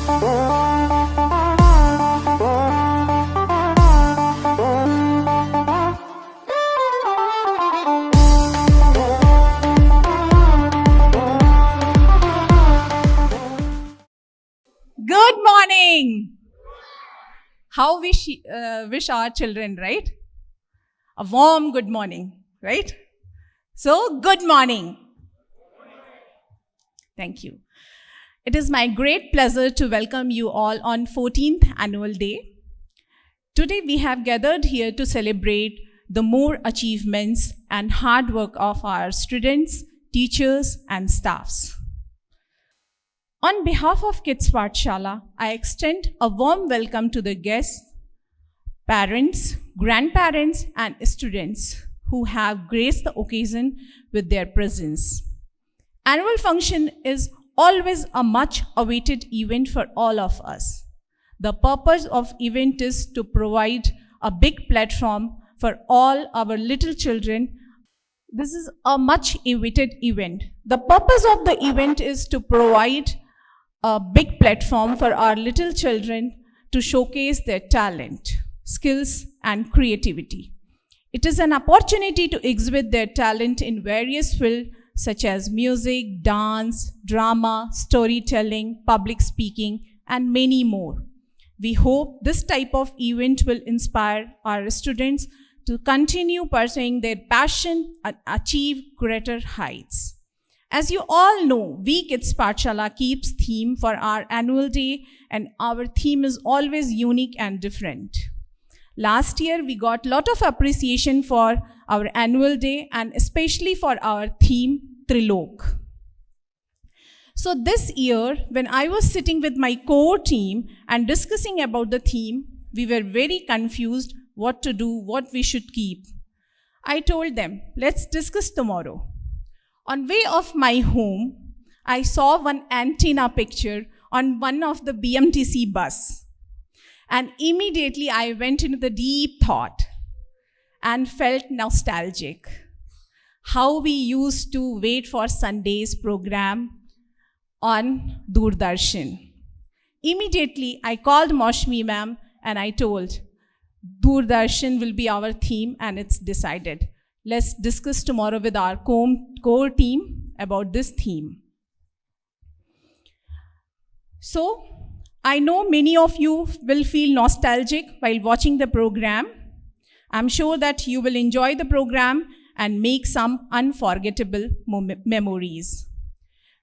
Good morning. How we wish our children, right? A warm good morning, right? So, good morning. Thank you. It is my great pleasure to welcome you all on 14th Annual Day. Today we have gathered here to celebrate the more achievements and hard work of our students, teachers, and staffs. On behalf of Kids Pathshala, I extend a warm welcome to the guests, parents, grandparents, and students who have graced the occasion with their presence. Annual function is always a much awaited event for all of us. The purpose of event is to provide a big platform for all our little children. This is a much awaited event. The purpose of the event is to provide a big platform for our little children to showcase their talent, skills, and creativity. It is an opportunity to exhibit their talent in various fields such as music, dance, drama, storytelling, public speaking, and many more. We hope this type of event will inspire our students to continue pursuing their passion and achieve greater heights. As you all know, we Kids Pathshala keeps theme for our annual day, and our theme is always unique and different. Last year, we got a lot of appreciation for our annual day and especially for our theme, Trilok. So this year, when I was sitting with my core team and discussing about the theme, we were very confused what to do, what we should keep. I told them, let's discuss tomorrow. On way of my home, I saw one antenna picture on one of the BMTC bus. And immediately I went into the deep thought and felt nostalgic. How we used to wait for Sunday's program on Doordarshan. Immediately I called Moshmi ma'am and I told, Doordarshan will be our theme and it's decided. Let's discuss tomorrow with our core team about this theme. So, I know many of you will feel nostalgic while watching the program. I'm sure that you will enjoy the program and make some unforgettable memories.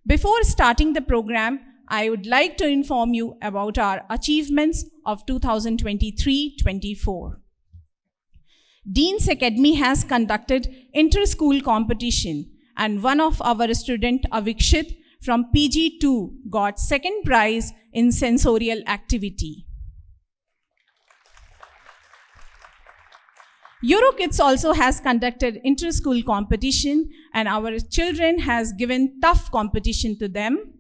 Before starting the program, I would like to inform you about our achievements of 2023-24. Dean's Academy has conducted inter-school competition, and one of our student, Avikshit, from PG2 got second prize in sensorial activity. EuroKids also has conducted inter-school competition, and our children has given tough competition to them.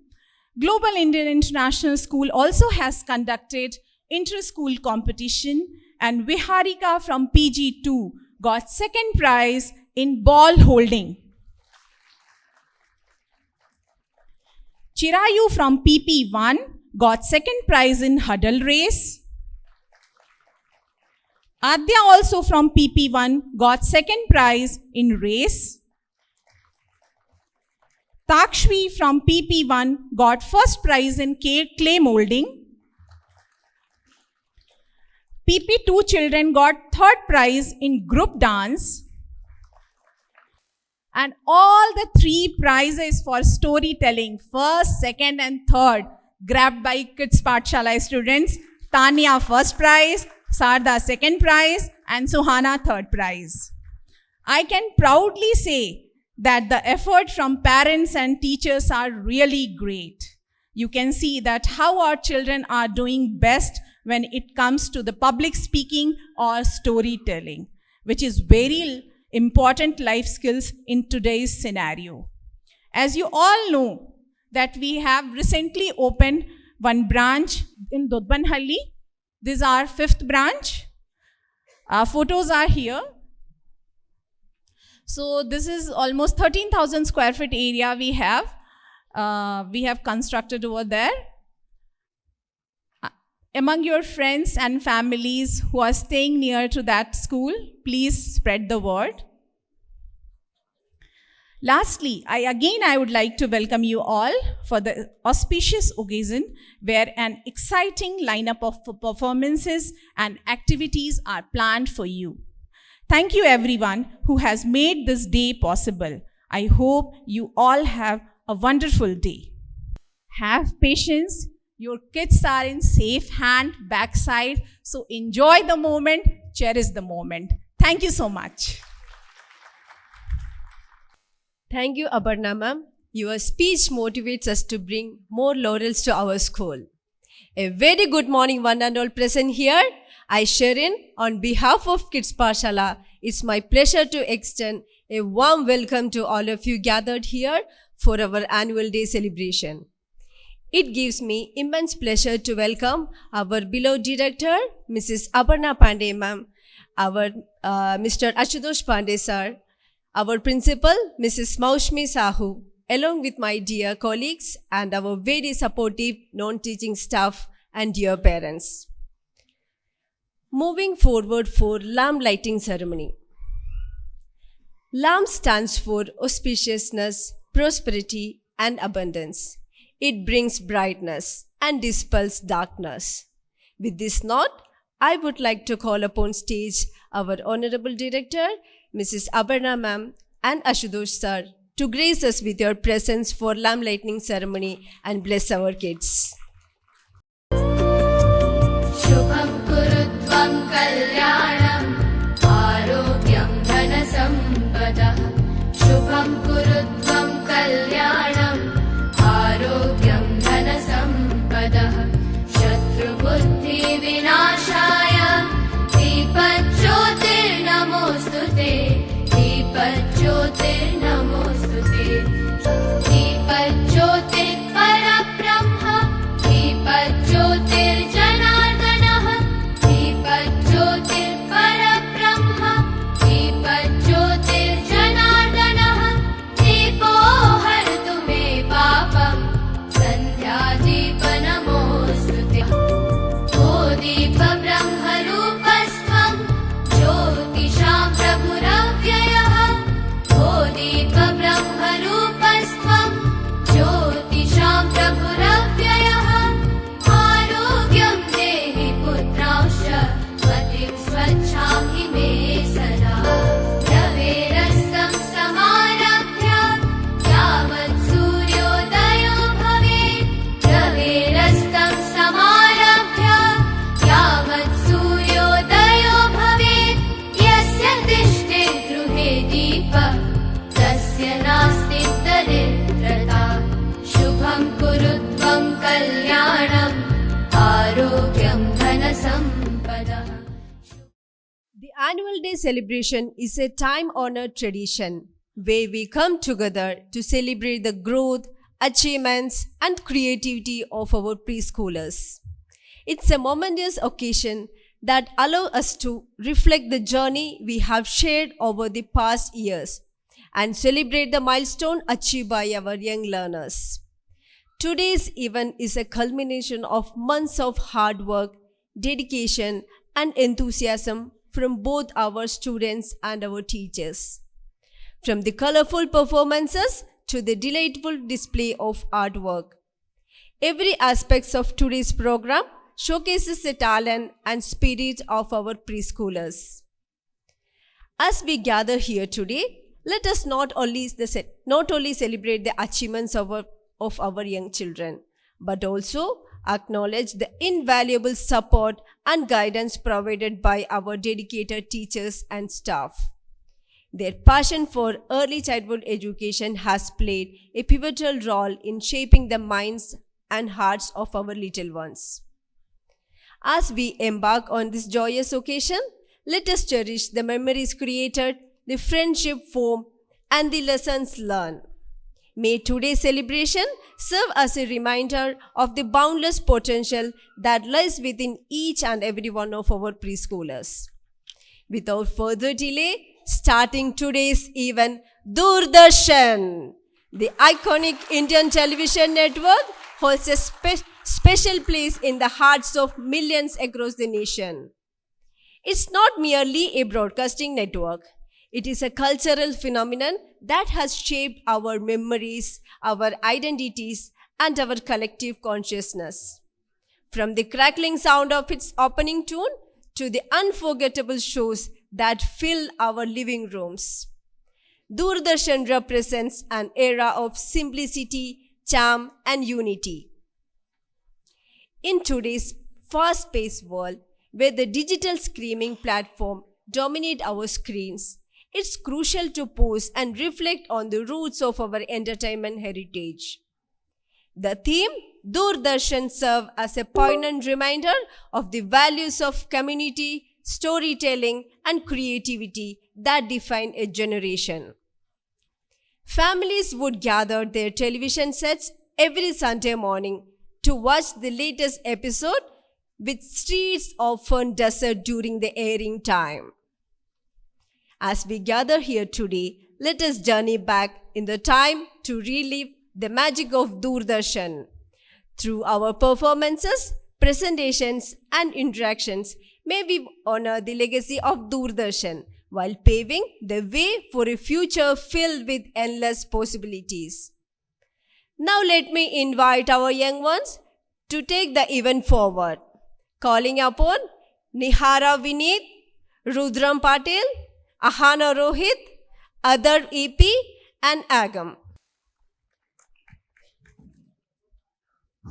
Global Indian International School also has conducted inter-school competition, and Viharika from PG2 got second prize in ball holding. Chirayu from PP1 got second prize in hurdle race. Adya also from PP1 got second prize in race. Takshvi from PP1 got first prize in clay molding. PP2 children got third prize in group dance. And all the 3 prizes for storytelling, first, second, and third, grabbed by Kids Pathshala students. Tanya first prize, Sarda second prize, and Suhana third prize. I can proudly say that the effort from parents and teachers are really great. You can see that how our children are doing best when it comes to the public speaking or storytelling, which is very important life skills in today's scenario. As you all know, that we have recently opened one branch in Dodbanhalli. This is our 5th branch. Our photos are here. So this is almost 13,000 square feet area we have constructed over there. Among your friends and families who are staying near to that school, please spread the word. Lastly, I would like to welcome you all for the auspicious occasion where an exciting lineup of performances and activities are planned for you. Thank you everyone who has made this day possible. I hope you all have a wonderful day. Have patience. Your kids are in safe hand backside, so enjoy the moment, cherish the moment. Thank you so much. Thank you, Aparna ma'am. Your speech motivates us to bring more laurels to our school. A very good morning, one and all present here. I, Sherin, on behalf of Kids Pathshala, it's my pleasure to extend a warm welcome to all of you gathered here for our annual day celebration. It gives me immense pleasure to welcome our beloved director, Mrs. Aparna Pandey ma'am, our Mr. Ashutosh Pandey sir, our principal, Mrs. Maushmi Sahu, along with my dear colleagues and our very supportive non-teaching staff and dear parents. Moving forward for lamp lighting ceremony. Lamp stands for auspiciousness, prosperity, and abundance. It brings brightness and dispels darkness. With this note, I would like to call upon stage our Honorable Director, Mrs. Aparna ma'am and Ashutosh sir to grace us with your presence for lamp lighting ceremony and bless our kids. Shubham kurutvam kalyanam arogyam dhanasampada. Shubham kurutvam kalyanam आरोग्यं धनसम्पदः शत्रुबुद्धि विनाशाय दीपज्योतिर्नमोऽस्तुते दीपज्योतिर्नमोऽस्तुते दीपज्योतिर्परब्रह्म दीपज्योतिर्जनार्दनः दीपज्योतिर्परब्रह्म दीपज्योतिर्जनार्दनः दीपो हरतु मे पापम् सन्ध्यादीपनमोऽस्तुते ओ दीपब्रह्मरूपस्त्वं ज्योतिषां प्रभुरव्ययः ओ दीपब्रह्मरूपस्त्वं ज्योतिषां प्रभुरव्ययः आरोग्यं देहि पुत्रांश्च मतिं स्वच्छां हि मे सदा रवेरस्तं समारभ्य यावत् सूर्योदयो भवेत् रवेरस्तं समारभ्य यावत् सूर्योदयो भवेत् यस्य तिष्ठे गृहे दीपः तस्य नास्ति दरिद्रता शुभं कुरु त्वं कल्याणम् आरोग्यं धनसम्पदः. The annual day celebration is a time-honored tradition where we come together to celebrate the growth, achievements, and creativity of our preschoolers. It's a momentous occasion that allows us to reflect the journey we have shared over the past years and celebrate the milestone achieved by our young learners. Today's event is a culmination of months of hard work, dedication, and enthusiasm from both our students and our teachers. From the colorful performances to the delightful display of artwork, every aspect of today's program showcases the talent and spirit of our preschoolers. As we gather here today, let us not only celebrate the achievements of our young children, but also acknowledge the invaluable support and guidance provided by our dedicated teachers and staff. Their passion for early childhood education has played a pivotal role in shaping the minds and hearts of our little ones. As we embark on this joyous occasion, let us cherish the memories created, the friendship formed, and the lessons learned. May today's celebration serve as a reminder of the boundless potential that lies within each and every one of our preschoolers. Without further delay, starting today's event, Doordarshan, the iconic Indian television network, holds a special place in the hearts of millions across the nation. It's not merely a broadcasting network. It is a cultural phenomenon that has shaped our memories, our identities, and our collective consciousness. From the crackling sound of its opening tune to the unforgettable shows that fill our living rooms, Doordarshan represents an era of simplicity, charm, and unity. In today's fast-paced world, where the digital streaming platform dominate our screens, it's crucial to pause and reflect on the roots of our entertainment heritage. The theme, Doordarshan, serves as a poignant reminder of the values of community, storytelling, and creativity that define a generation. Families would gather their television sets every Sunday morning to watch the latest episode, with streets often deserted during the airing time. As we gather here today, let us journey back in the time to relive the magic of Doordarshan. Through our performances, presentations, and interactions, may we honor the legacy of Doordarshan while paving the way for a future filled with endless possibilities. Now let me invite our young ones to take the event forward, calling upon Nihara Vineet, Rudram Patil, Ahana Rohit, Adar EP, and Agam.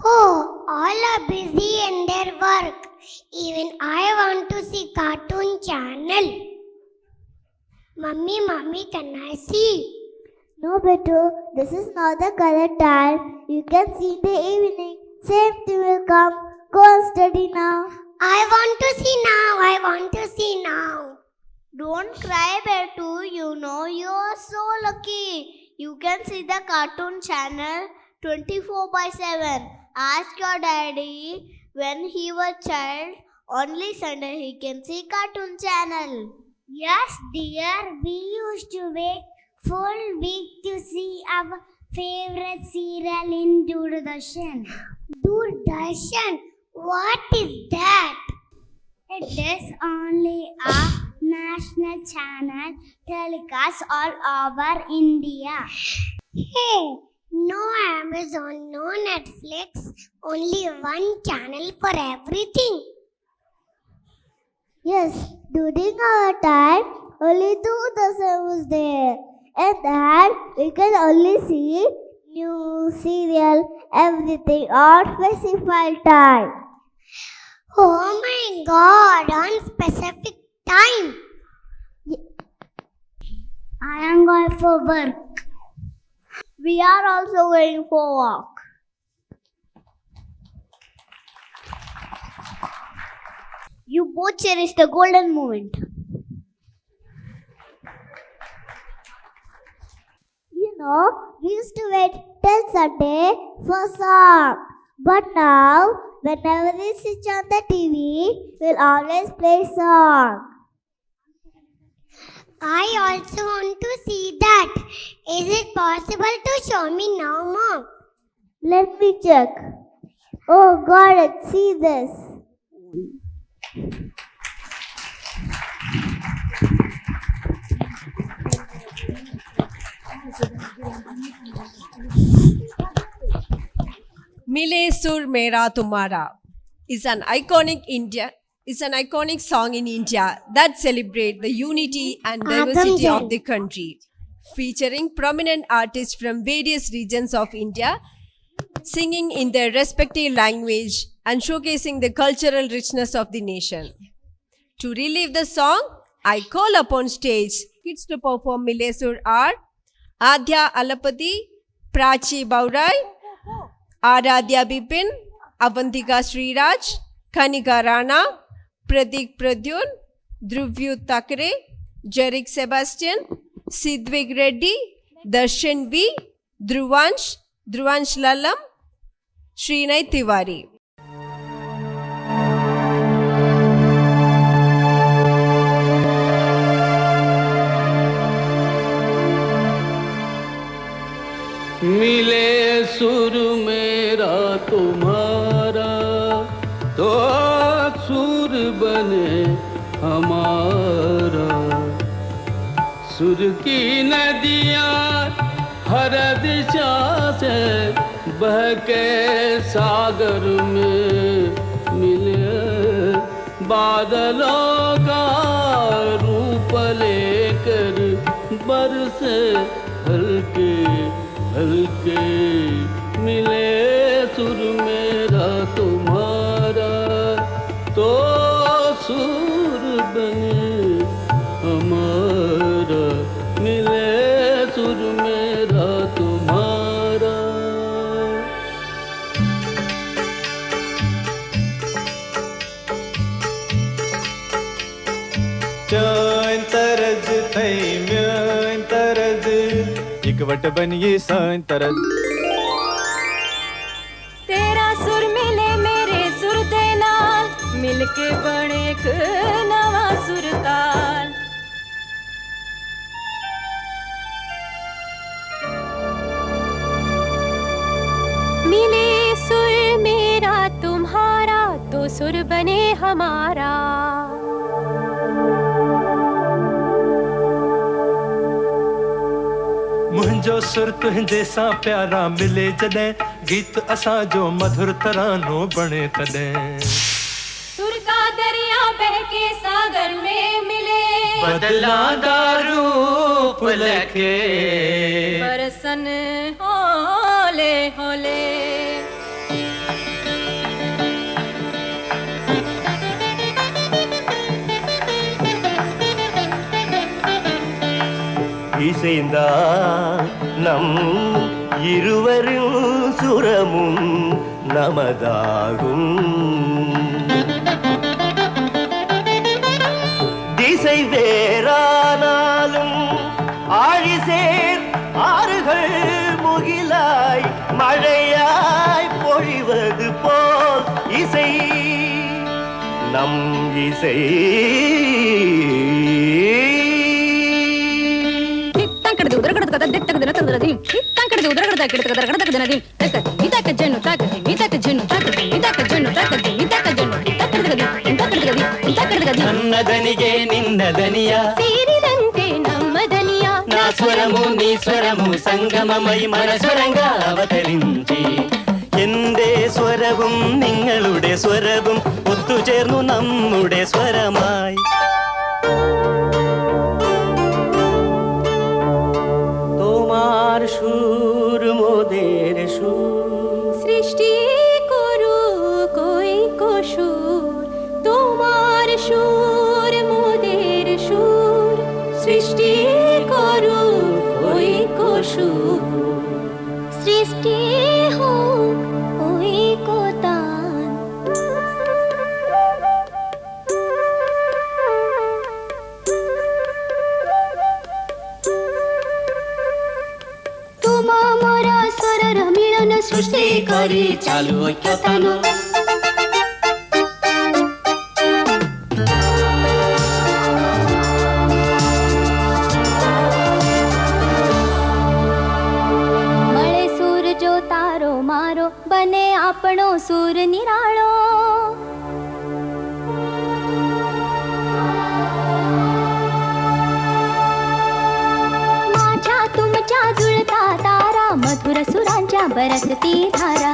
Oh, all are busy in their work. Even I want to see cartoon channel. Mummy, can I see? No, Betu, this is not the correct time. You can see in the evening. Same thing will come. Go and study now. I want to see now. Don't cry, Betu. You know you are so lucky. You can see the cartoon channel 24/7. Ask your daddy. When he was child, only Sunday he can see cartoon channel. Yes, dear, we used to wait full week to see our favorite serial in Doordarshan. Doordarshan? What is that? It is only a national channel telecast all over India. Hey, no Amazon, no Netflix, only one channel for everything. Yes, during our time, only Doordarshan was there. And that we can only see new serial, everything on specified time. Oh my God, on specific time. I am going for work. We are also going for walk. You both cherish the golden moment. You know, we used to wait till Sunday for song. But now, whenever we switch on the TV, we'll always play song. I also want to see that. Is it possible to show me now, Mom? Let me check. Oh, got it. See this. Mile Sur Mera Tumhara is an iconic song in India that celebrates the unity and diversity of the country, featuring prominent artists from various regions of India, singing in their respective language and showcasing the cultural richness of the nation. To relive the song, I call upon stage kids to perform Mile Sur are Adya Alapati, Prachi Baurai, Aradhya Bipin, Avantika Sriraj, Kanika Rana, Pratik Pradyun, Dhruvyu Thakre, Jarek Sebastian, Sidvik Reddy, Darshan V, Dhruvansh Lalam, Srinay Tiwari. मिले सुर मेरा तो सुर बने हमारा। सुर की नदियाँ हर दिशा से बह के सागर में मिले, बादलों का रूप लेकर बरसे हल्के हल्के, मिले सुर मेरा तुम्हारा, तो सुर बने हमारा, मिले सुर मेरा तुम्हारा। चैन तरज तई म्यान तरज, इकवट बनिए सान तरज। तेरा सुर मिले मेरे सुर दे नाल, मिलके बने एक नवा सुरताल। मिले सुर मेरा तुम्हारा, तो सुर बने हमारा। मुंहिंजो सुर तुंहिंजे सां प्यारा मिले जॾहिं, गीत असां जो मधुर तरानो बणे तॾहिं। सुर का दरिया बहके सागर में मिले, बदलांदा रूप लखे, बरसन होले होले। இசைந்தா நம் இருவரின் சுரமும் நமதாகும். திசை வேறானாலும் ஆழிசேர் ஆறுகள் முகிலாய் மழையாய் பொழிவது போல் இசை நம் இசை. నన్నదనిగే నిన్నదనియ, ಸೇರಿದಂತೆ ನಮ್ಮದನಿಯ, నా స్వరము నీ స్వరము സംഗമമൈ മനസ്വരംగా അവതరించి, എന്റെ സ്വരവും നിങ്ങളുടെ സ്വരവും ഒത്തുചേർന്നു നമ്മുടെ സ്വരമായി. তোমার সুর মোদের সুর, সৃষ্টি করু কই কসুর, তোমার সুর মোদের সুর, সৃষ্টি করু কই কসুর, সৃষ্টি হোক ওই কোতান। ତୁମ ମୋର ସ୍ୱରର ମିଳନ ସୃଷ୍ଟି କରି ଚାଲୁ ଐକ୍ୟତାନ। મળે સૂર જો તારો મારો, બને આપણો સૂર નિરાળો। माझ्या तुमच्या जुळता तारा, मधुर सुरांच्या बरसती धारा।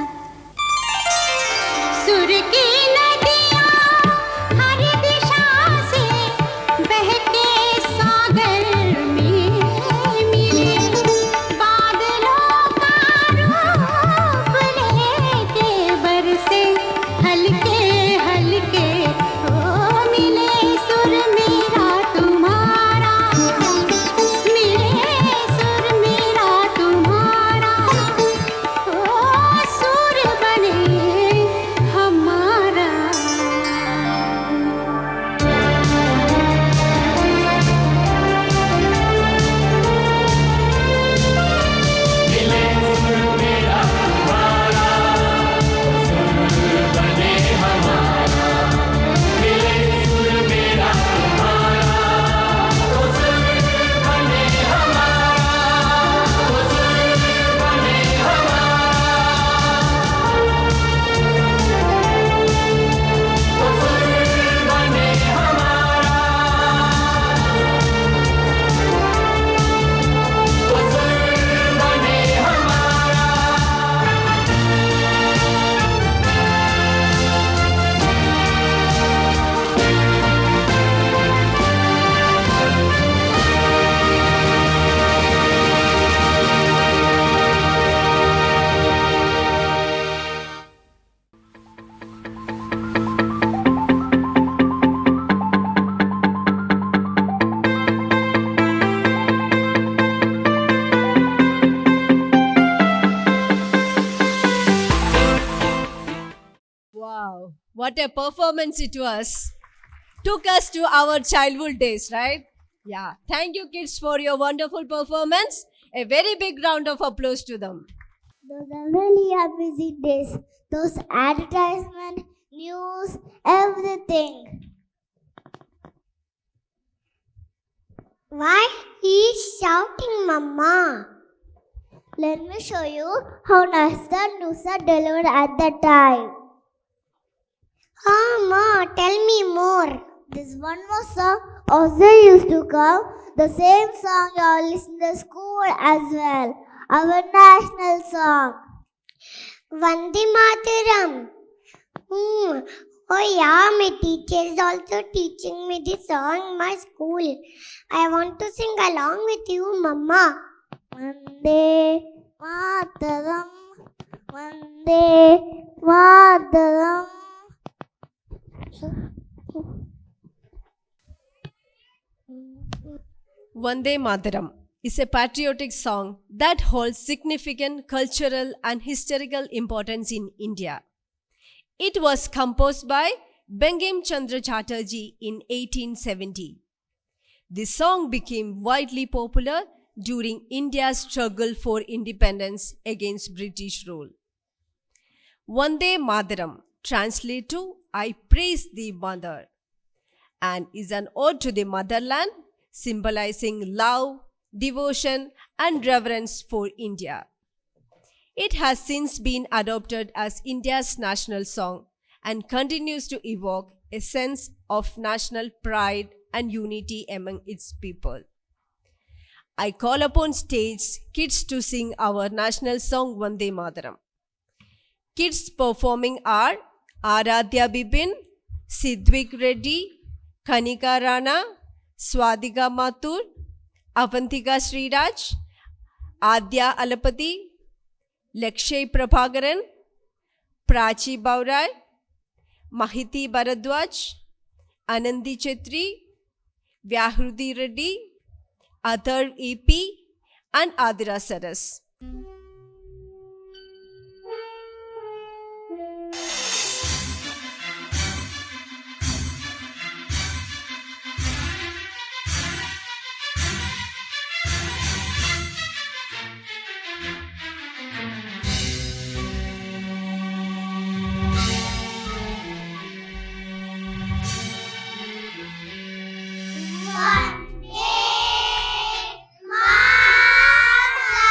सुर की नदियाँ हर दिशा से बहके सागर में मिले, बादलों का रूप लेके बरसे हल्के हल्के, ओ मिले सुर मेरा तुम्हारा, मिले सुर मेरा तुम्हारा, ओ सुर Wow, what a performance it was. Took us to our childhood days, right? Yeah. Thank you, kids, for your wonderful performance. A very big round of applause to them. Those are really are busy days. Those advertisement, news, everything. Why he's shouting, Mama? Let me show you how nice the news are delivered at that time. Ma, tell me more. This one more song also used to come. The same song you all listen to school as well. Our national song. Vande Mataram. Oh yeah, my teacher is also teaching me this song in my school. I want to sing along with you, Mama. Vande Mataram. Vande Mataram. Vande Mataram is a patriotic song that holds significant cultural and historical importance in India. It was composed by Bankim Chandra Chatterjee in 1870. This song became widely popular during India's struggle for independence against British rule. Vande Mataram translates to I praise thee, mother, and is an ode to the motherland, symbolizing love, devotion, and reverence for India. It has since been adopted as India's national song and continues to evoke a sense of national pride and unity among its people. I call upon stage kids to sing our national song Vande Mataram. Kids performing are Aradhya Bipin, Sidwik Reddy, Kanika Rana, Swadika Mathur, Avantika Sriraj, Adya Alapati, Lakshay Prabhakaran, Prachi Baurai, Mahiti Bharadwaj, Anandi Chetri, Vyahrudi Reddy, Adhar EP, and Adira Saras. Mataram.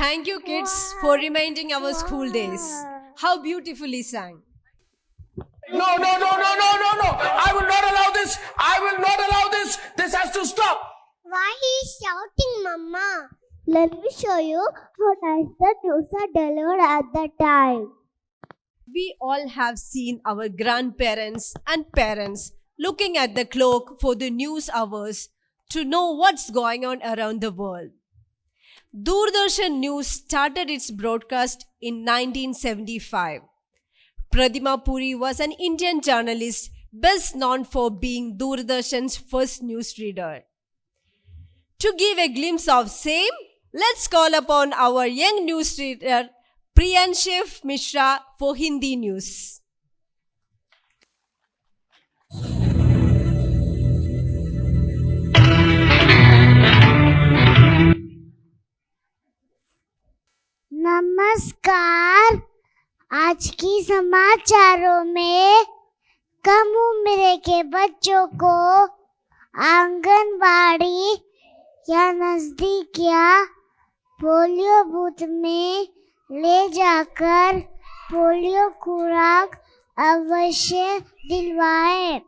Thank you, kids, for reminding our school days. How beautifully sang. No, no, no, no, no, no, no. I will not allow this. I will not allow this. This has to stop. Why he is shouting, Mama? Let me show you how nice the news are delivered at that time. We all have seen our grandparents and parents looking at the clock for the news hours to know what's going on around the world. Doordarshan News started its broadcast in 1975. Pradima Puri was an Indian journalist best known for being Doordarshan's first newsreader. To give a glimpse of same, let's call upon our young newsreader Priyanshiv Mishra for Hindi News. नमस्कार। आज की समाचारों में कम उम्र के बच्चों को आंगनबाड़ी या नजदीक या पोलियो बूथ में ले जाकर पोलियो खुराक अवश्य दिलवाएं।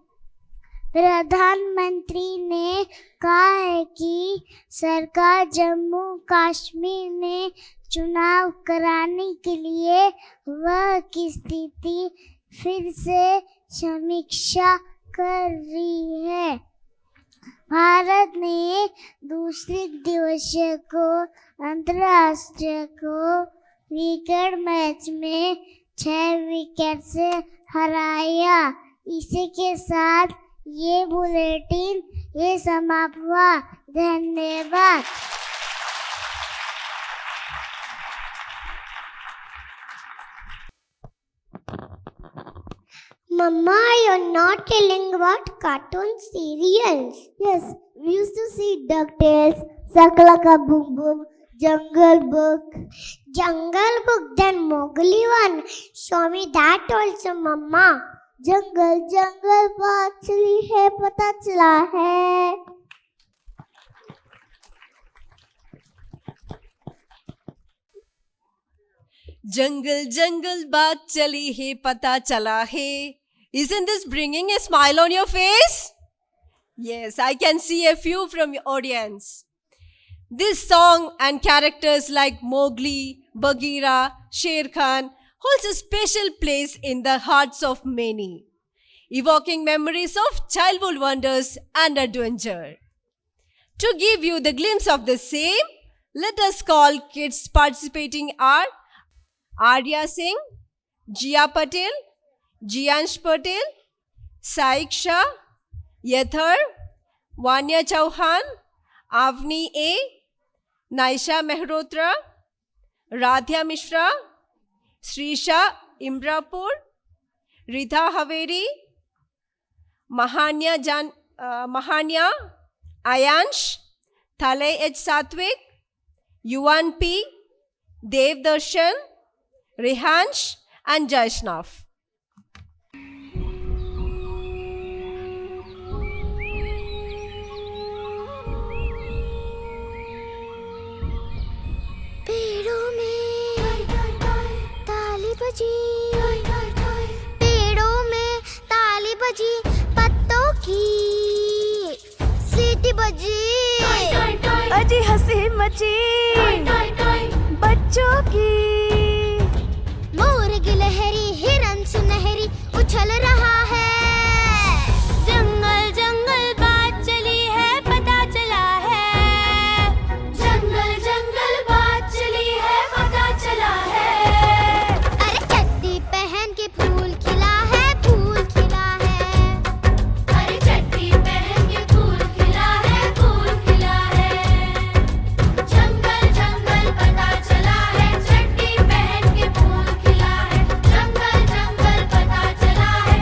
प्रधानमंत्री ने कहा है कि सरकार जम्मू कश्मीर में चुनाव कराने के लिए वह की स्थिति फिर से समीक्षा कर रही है। भारत ने दूसरे दिवसीय को अंतर्राष्ट्रीय को विकेट मैच में 6 विकेट से हराया। इसी के साथ ये बुलेटिन ये समाप्त हुआ। धन्यवाद। Mama, you're not telling about cartoon serials. Yes, we used to see DuckTales, Sakalaka Boom Boom, Jungle Book. Jungle Book, then Mowgli one. Show me that also, Mama. जंगल जंगल बात चली है पता चला है। जंगल जंगल बात चली है पता चला है। Isn't this bringing a smile on your face? Yes, I can see a few from your audience. This song and characters like Mowgli, Bagheera, Sher Khan holds a special place in the hearts of many, evoking memories of childhood wonders and adventure. To give you the glimpse of the same, let us call kids participating are Arya Singh, Jia Patel, Jiansh Patel, Saik Shah, Yathar, Vanya Chauhan, Avni A, Naisha Mehrotra, Radhya Mishra, Srisha Imrapur, Rita Haveri, Mahanya Ayansh, Thale H. Satvik, Yuan P, Dev Darshan, Rehansh and Jaishnav. पेड़ों में ताली बजी, पेड़ों में ताली बजी, पत्तों की सीटी बजी, अजी हंसी मची बच्चों की। मोर गिलहरी हिरन सुनहरी उछल रहा है। जंगल जंगल बात चली है पता चला है। जंगल जंगल बात चली है पता चला है। अरे चड्डी पहन के फूल खिला है, फूल खिला है। अरे चड्डी पहन के फूल खिला है, फूल खिला है। जंगल जंगल पता चला है, चड्डी पहन के फूल खिला है। जंगल जंगल पता चला है,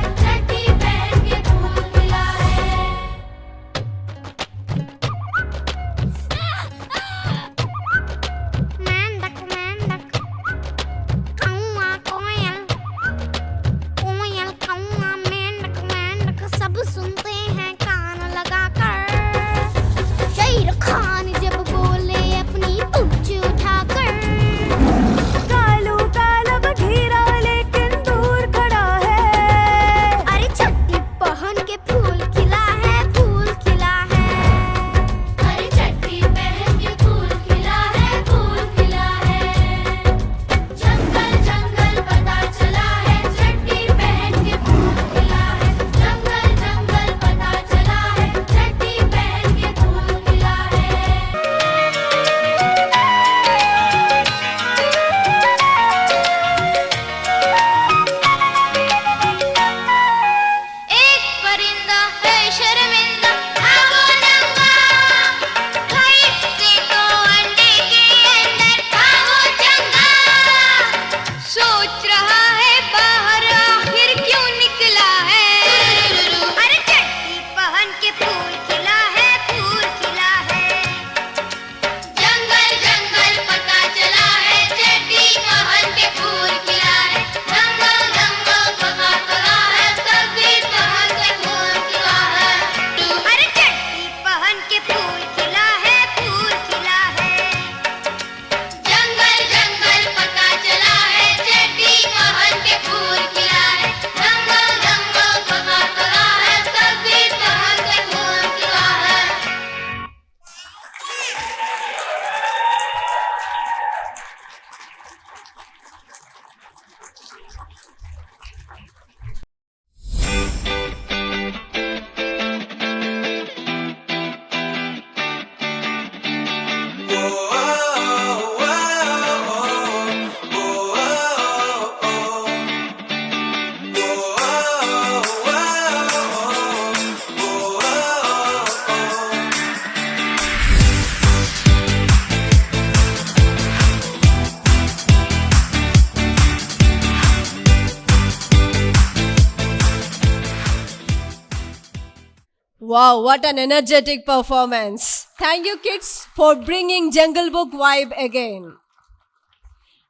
Wow, what an energetic performance. Thank you, kids, for bringing Jungle Book vibe again.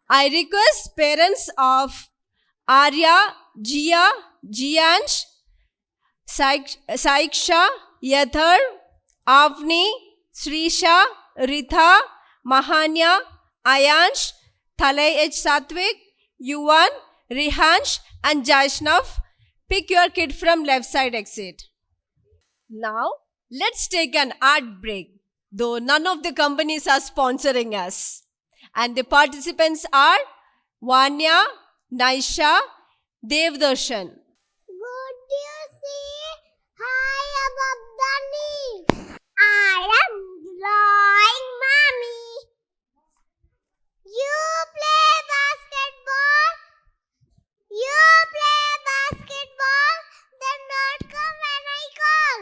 I request parents of Arya, Jia, Jiansh, Saiksha, Yathar, Avni, Srisha, Ritha, Mahanya, Ayansh, Thalai H. Satvik, Yuvan, Rihansh, and Jaishnav. Pick your kid from left side exit. Now, let's take an ad break, though none of the companies are sponsoring us. And the participants are Vanya, Naisha, Devdarshan. What do you see high above the knee? I am drawing, mommy. You play basketball. You play basketball. Then not come when I call.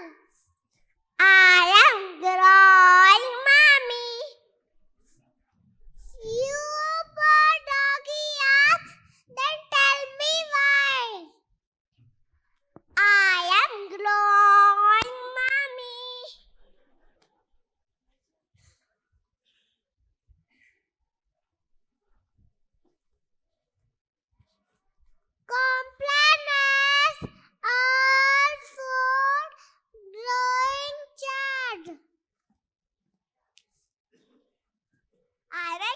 I am drawing, mommy. You poor doggy ass. Then tell me why. I am glowing, mommy. Complainers are for growing child. I'm a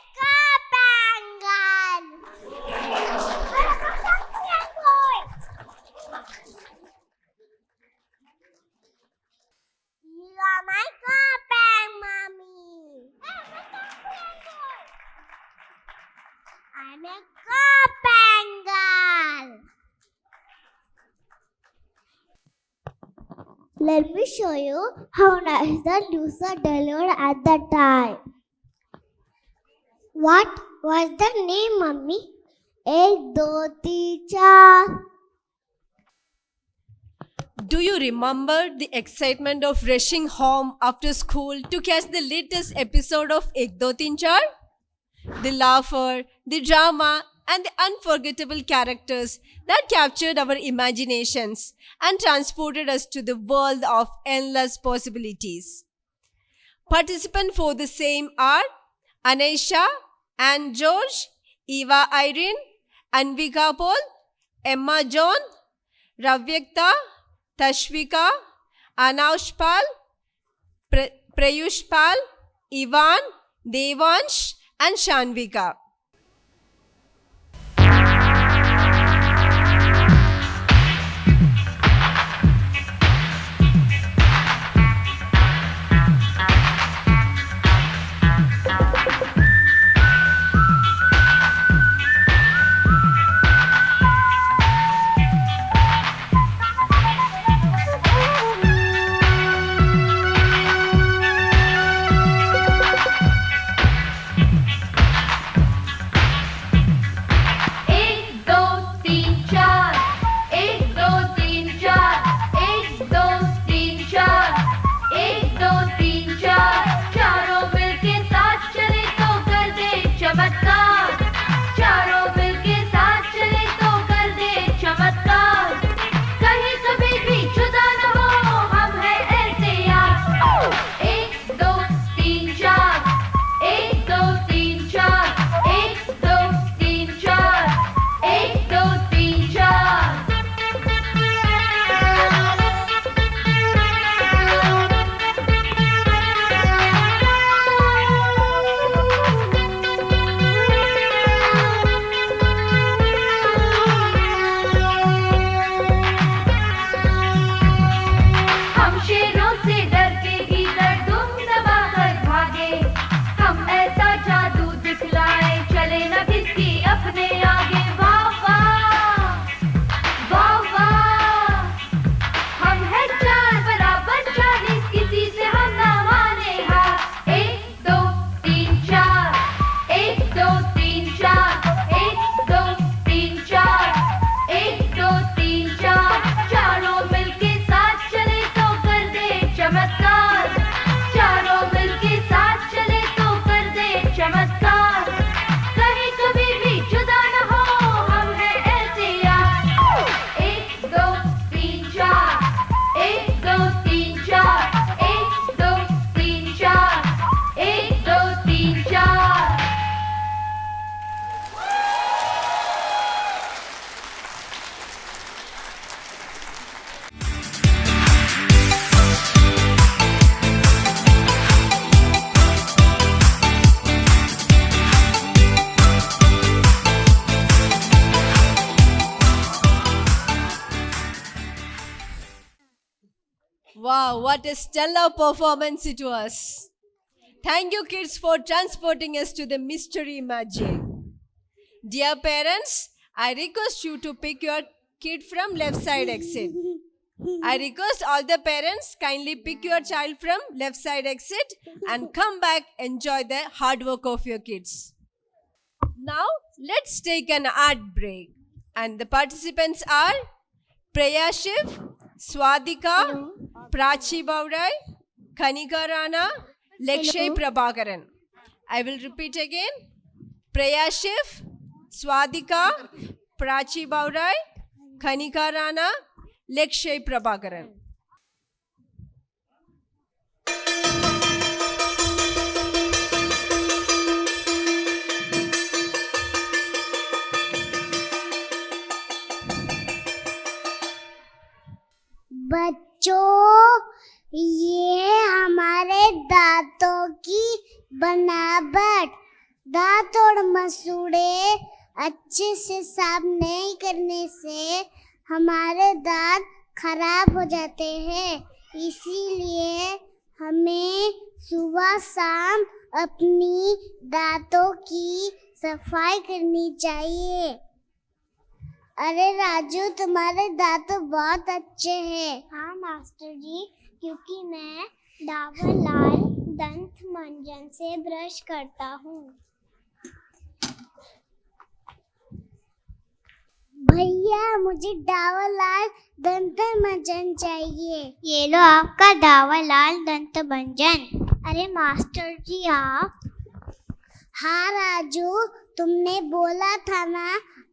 You are my carpet, mommy. I'm a carpet girl. Let me show you how nice the news are delivered at that time. What was the name, mummy? Ek, do, teen, chaar. Do you remember the excitement of rushing home after school to catch the latest episode of Ek Do Teen Char? The laughter, the drama, and the unforgettable characters that captured our imaginations and transported us to the world of endless possibilities. Participants for the same are Anisha, Anne George, Eva Irene, Anvika Paul, Emma John, Ravyakta, Tashvika, Anaush Pal, Prayush Pal, Ivan, Devansh, and Shanvika. Wow, what a stellar performance it was. Thank you, kids, for transporting us to the mystery magic. Dear parents, I request you to pick your kid from left side exit. I request all the parents kindly pick your child from left side exit and come back, enjoy the hard work of your kids. Now, let's take an art break. And the participants are Preya Shiv, Swadika, Prachi Baurai, Kanika Rana, Lakshay Prabhakaran. I will repeat again. Preya Shiv, Swadika, Prachi Baurai, Kanika Rana, Lakshay Prabhakaran. बच्चों, ये हमारे दांतों की बनावट। दांत और मसूड़े अच्छे से साफ नहीं करने से हमारे दांत खराब हो जाते हैं। इसीलिए हमें सुबह शाम अपनी दांतों की सफाई करनी चाहिए। अरे राजू, तुम्हारे दांत तो बहुत अच्छे हैं। हाँ मास्टर जी, क्योंकि मैं डाबर लाल दंत मंजन से ब्रश करता हूँ। भैया, मुझे डाबर लाल दंत मंजन चाहिए। ये लो आपका डाबर लाल दंत मंजन। अरे मास्टर जी आप। हाँ राजू, तुमने बोला था ना,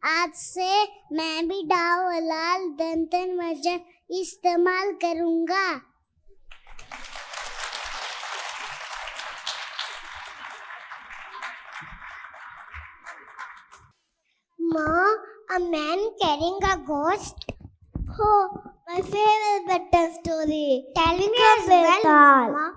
आज से मैं भी डाबर लाल दंत मंजन इस्तेमाल करूँगा। Mom, a man carrying a ghost? Oh, my favorite bedtime story. Tell me as well, Mama.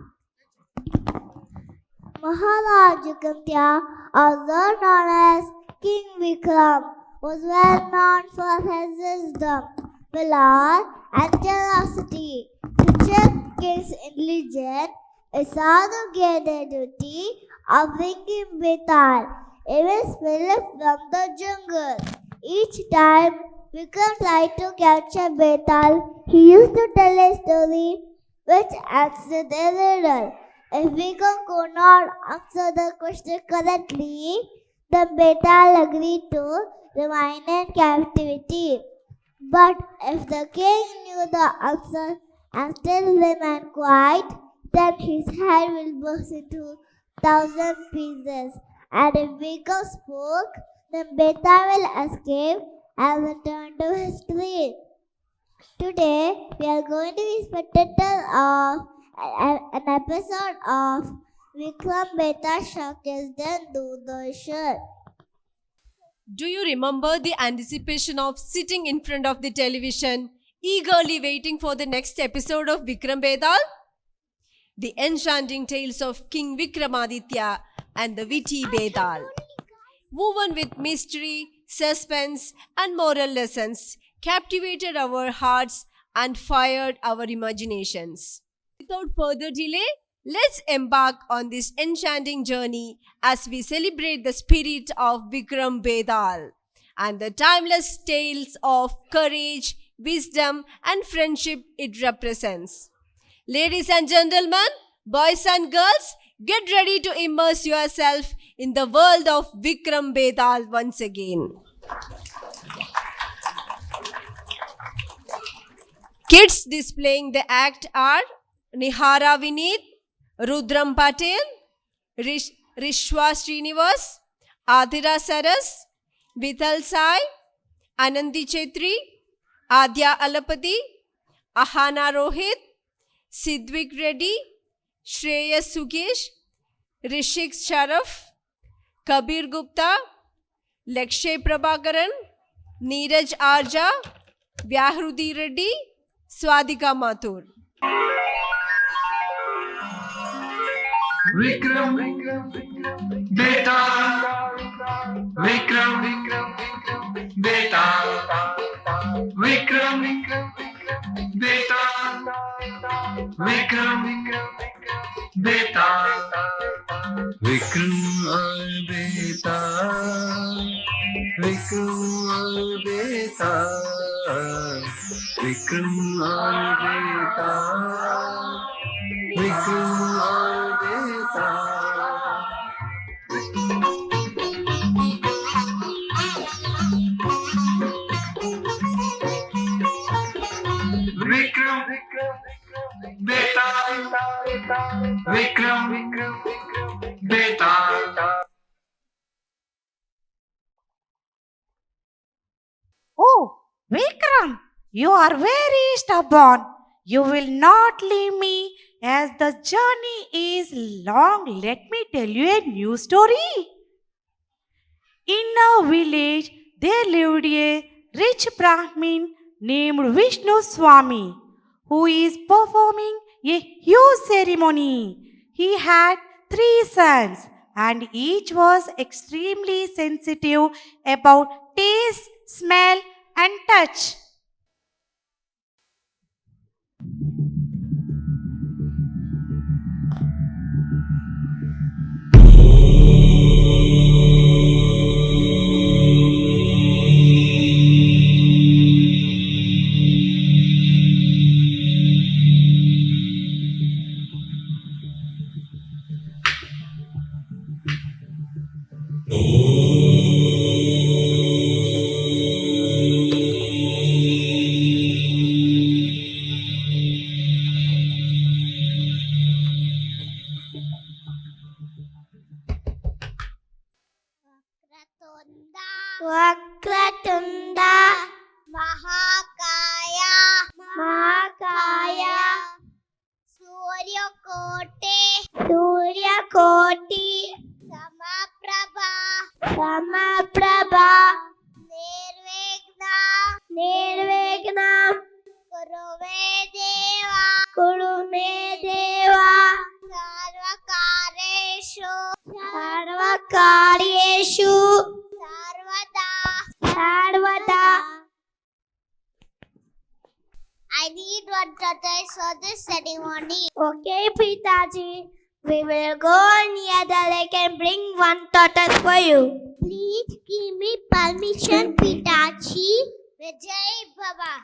Maharaj Yugandhya, also known as King Vikram, was well known for his wisdom, valor, and generosity. To check king's intelligence, a sadhu gave the duty of bringing Betal, a spirit from the jungle. Each time Vikram tried to capture Betal, he used to tell a story which answered a riddle. If Vikram could not answer the question correctly, then Betal agreed to remain in captivity. But if the king knew the answer and still remained quiet, then his head will burst into 1,000 pieces. And if Vikram spoke, then Betal will escape and return to his tree. Today, we are going to be spectators of an episode of Vikram Betal Showcase Then Doordarshan. Do you remember the anticipation of sitting in front of the television, eagerly waiting for the next episode of Vikram Betal? The enchanting tales of King Vikramaditya and the witty Betal, woven with mystery, suspense, and moral lessons, captivated our hearts and fired our imaginations. Without further delay, let's embark on this enchanting journey as we celebrate the spirit of Vikram Betal and the timeless tales of courage, wisdom, and friendship it represents. Ladies and gentlemen, boys and girls, get ready to immerse yourself in the world of Vikram Betal once again. Kids displaying the act are Nihara Vineet, Rudram Patel, Rishwa Srinivas, Adhira Saras, Vithal Sai, Anandi Chetri, Adya Alapati, Ahana Rohit, Sidvik Reddy, Shreyas Sugesh, Rishik Sharaf, Kabir Gupta, Lakshay Prabhakaran, Neeraj Arja, Vyahrudi Reddy, Swadika Mathur. Vikram Betal, Vikram Betal, Vikram Betal, Vikram बेताल विक्रम और बेताल विक्रम और बेताल विक्रम और बेताल विक्रम और बेताल विक्रम बेताल विक्रम बेताल Oh, Vikram, you are very stubborn. You will not leave me as the journey is long. Let me tell you a new story. In a village, there lived a rich Brahmin named Vishnu Swami, who is performing a huge ceremony. He had 3 sons, and each was extremely sensitive about taste, smell, and touch. Vakratunda Mahakaya Suryakoti Samaprabha Nirvigna Kurume Deva Sarvakaryeshu Sarvada. I need one tortoise for this ceremony. Okay, Pitaji. We will go near the lake and bring one tortoise for you. Please give me permission, Pitaji. Vijay Baba.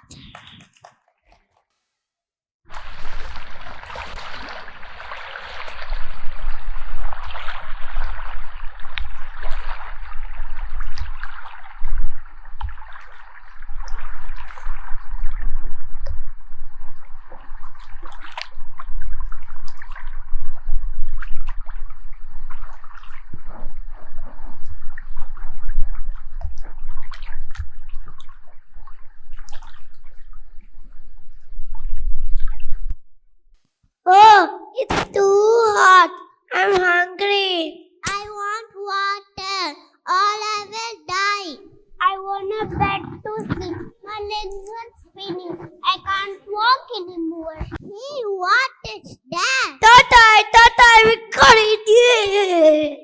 Oh, it's too hot. I'm hungry. I want water or I will die. I want a bed to sleep. My legs are spinning. I can't walk anymore. Hey, what is that? Tata, we got it.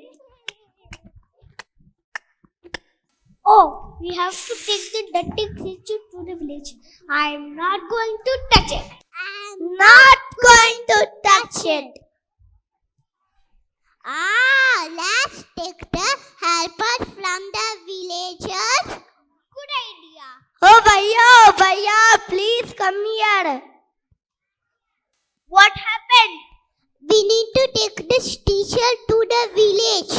Oh, we have to take the dirty creature to the village. I'm not going to touch it. I'm not going to touch it. Let's take the helpers from the villagers. Good idea. Oh, Bhaiya, please come here. What happened? We need to take this teacher to the village.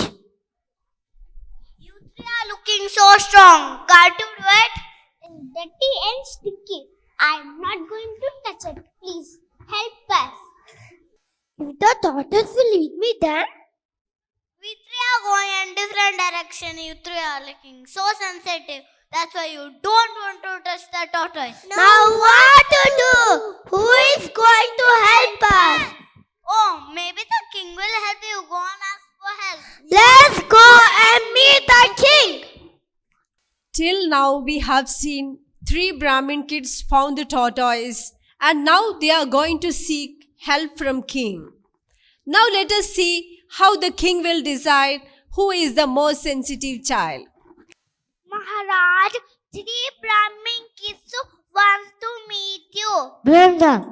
You three are looking so strong. Can't you do it? It's dirty and stinky. I'm not going to touch it. Please, help us. If the tortoise will lead me then? We three are going in different direction. You three are looking so sensitive. That's why you don't want to touch the tortoise. Now what to do? Who is going to help us? Oh, maybe the king will help you. Go and ask for help. Let's go and meet the king. Till now we have seen 3 Brahmin kids found the tortoise, and now they are going to seek help from king. Now let us see how the king will decide who is the most sensitive child. Maharaj, 3 Brahmin kids wants to meet you. Brenda,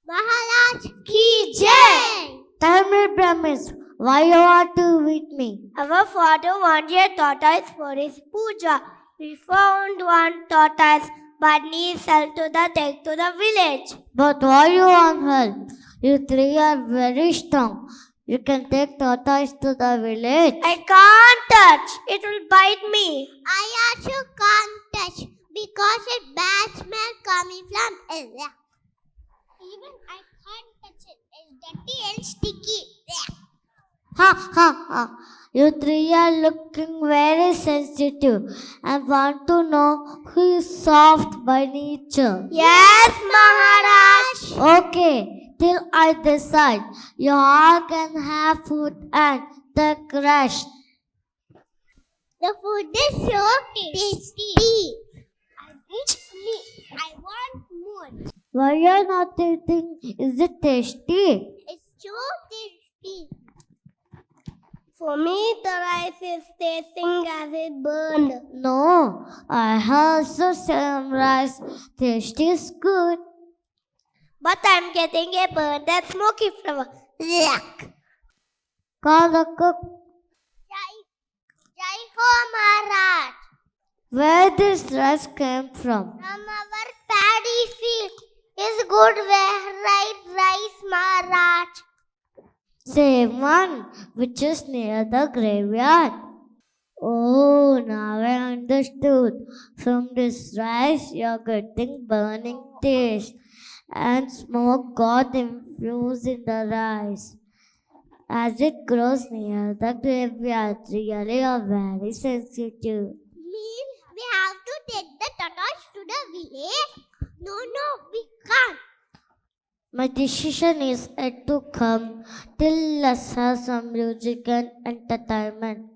Maharaj ki jai. Tell me, Brahmins, why you want to meet me? Our father wanted a tortoise for his puja. We found one tortoise, but need help to take to the village. But why you want help? You three are very strong. You can take tortoise to the village. I can't touch. It will bite me. I also can't touch because a bad smell coming from it. Even I can't touch it. It's dirty and sticky. Ha ha ha. You three are looking very sensitive and want to know who is soft by nature. Yes, Maharaj. Okay, till I decide. You all can have food and take rest. The food is so tasty. I want more. Why you're not eating? Is it tasty? It's so tasty. For me, the rice is tasting as it burned. No, I also some rice. Taste is good. But I'm getting a burnt and smoky flavor. Yuck. Call the cook. Jai Ho Maharaj. Where this rice came from? From our paddy field. Is good right rice, Maharaj. Same one, which is near the graveyard. Oh, now I understood. From this rice, you're getting burning taste, and smoke got infused in the rice. As it grows near the graveyard, really are very sensitive. Mean we have to take the tortoise to the village? No, we can't. My decision is yet to come. Till let's have some music and entertainment.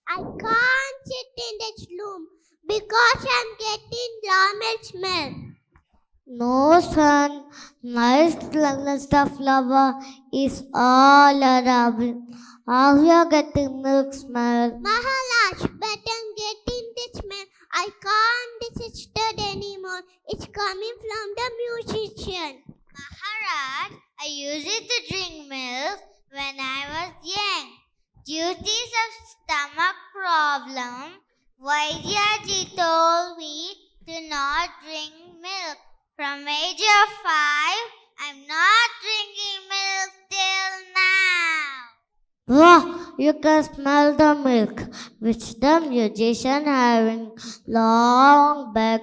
I can't sit in this room because I'm getting lemon smell. No, son. My stuff lover is all around. How you're getting milk smell? Maharaj, but I'm getting this smell. I can't resist anymore. It's coming from the musician. Maharaj, I used to drink milk when I was young. Due to some stomach problem, Vaidyaji told me to not drink milk. From age of 5, I'm not drinking milk till now. Wow, you can smell the milk, which the musician having long back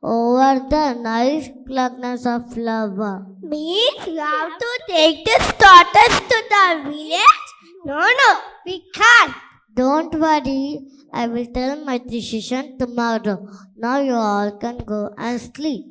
over the nice blackness of flower. Means you have to take this tortoise to the village? No, we can't. Don't worry, I will tell my decision tomorrow. Now you all can go and sleep.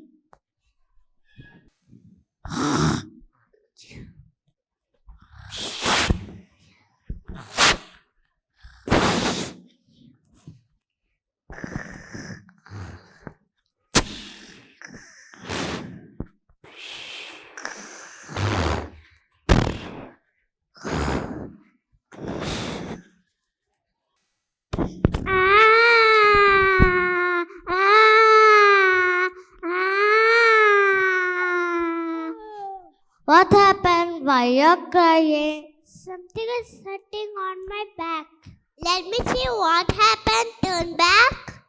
What happened? Why you're crying? Something is sitting on my back. Let me see what happened. Turn back.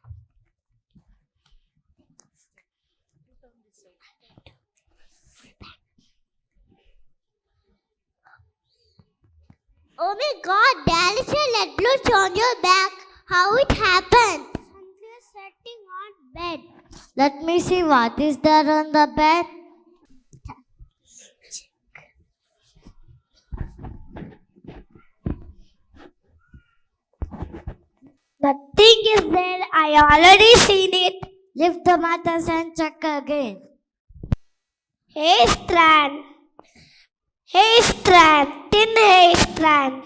Oh my God, there is a lead blotch on your back. How it happened? Something is sitting on bed. Let me see what is there on the bed. Nothing is there. I already seen it. Lift the mattress and check again. Hey Strand. Thin hair strand.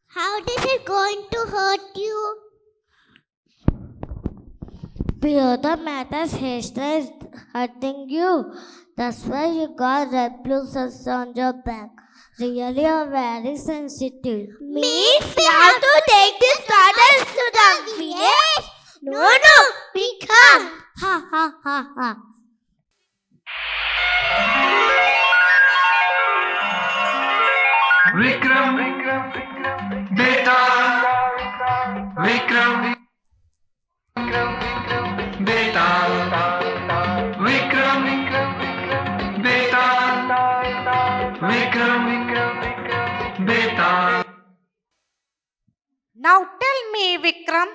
How is it going to hurt you? Below the mattress, hairstyle is hurting you. That's why you got red bruises on your back. Really, you're very sensitive. Means we have to take this tortoise to the village? No, we can't. Ha ha ha ha. Vikram, beta, Vikram, beta, Vikram, beta, Vikram, beta. Now tell me, Vikram,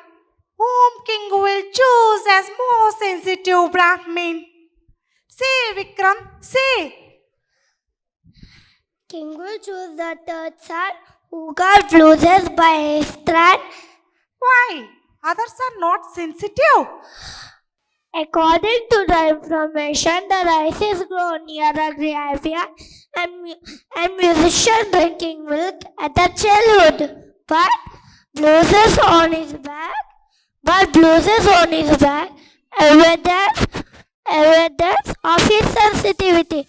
whom king will choose as more sensitive Brahmin? Say, Vikram, say. King will choose the third son who got bruises by his strand. Why? Others are not sensitive. According to the information, the rice is grown near a graveyard and musicians drinking milk at the childhood. But bruises on his back, evidence of his sensitivity.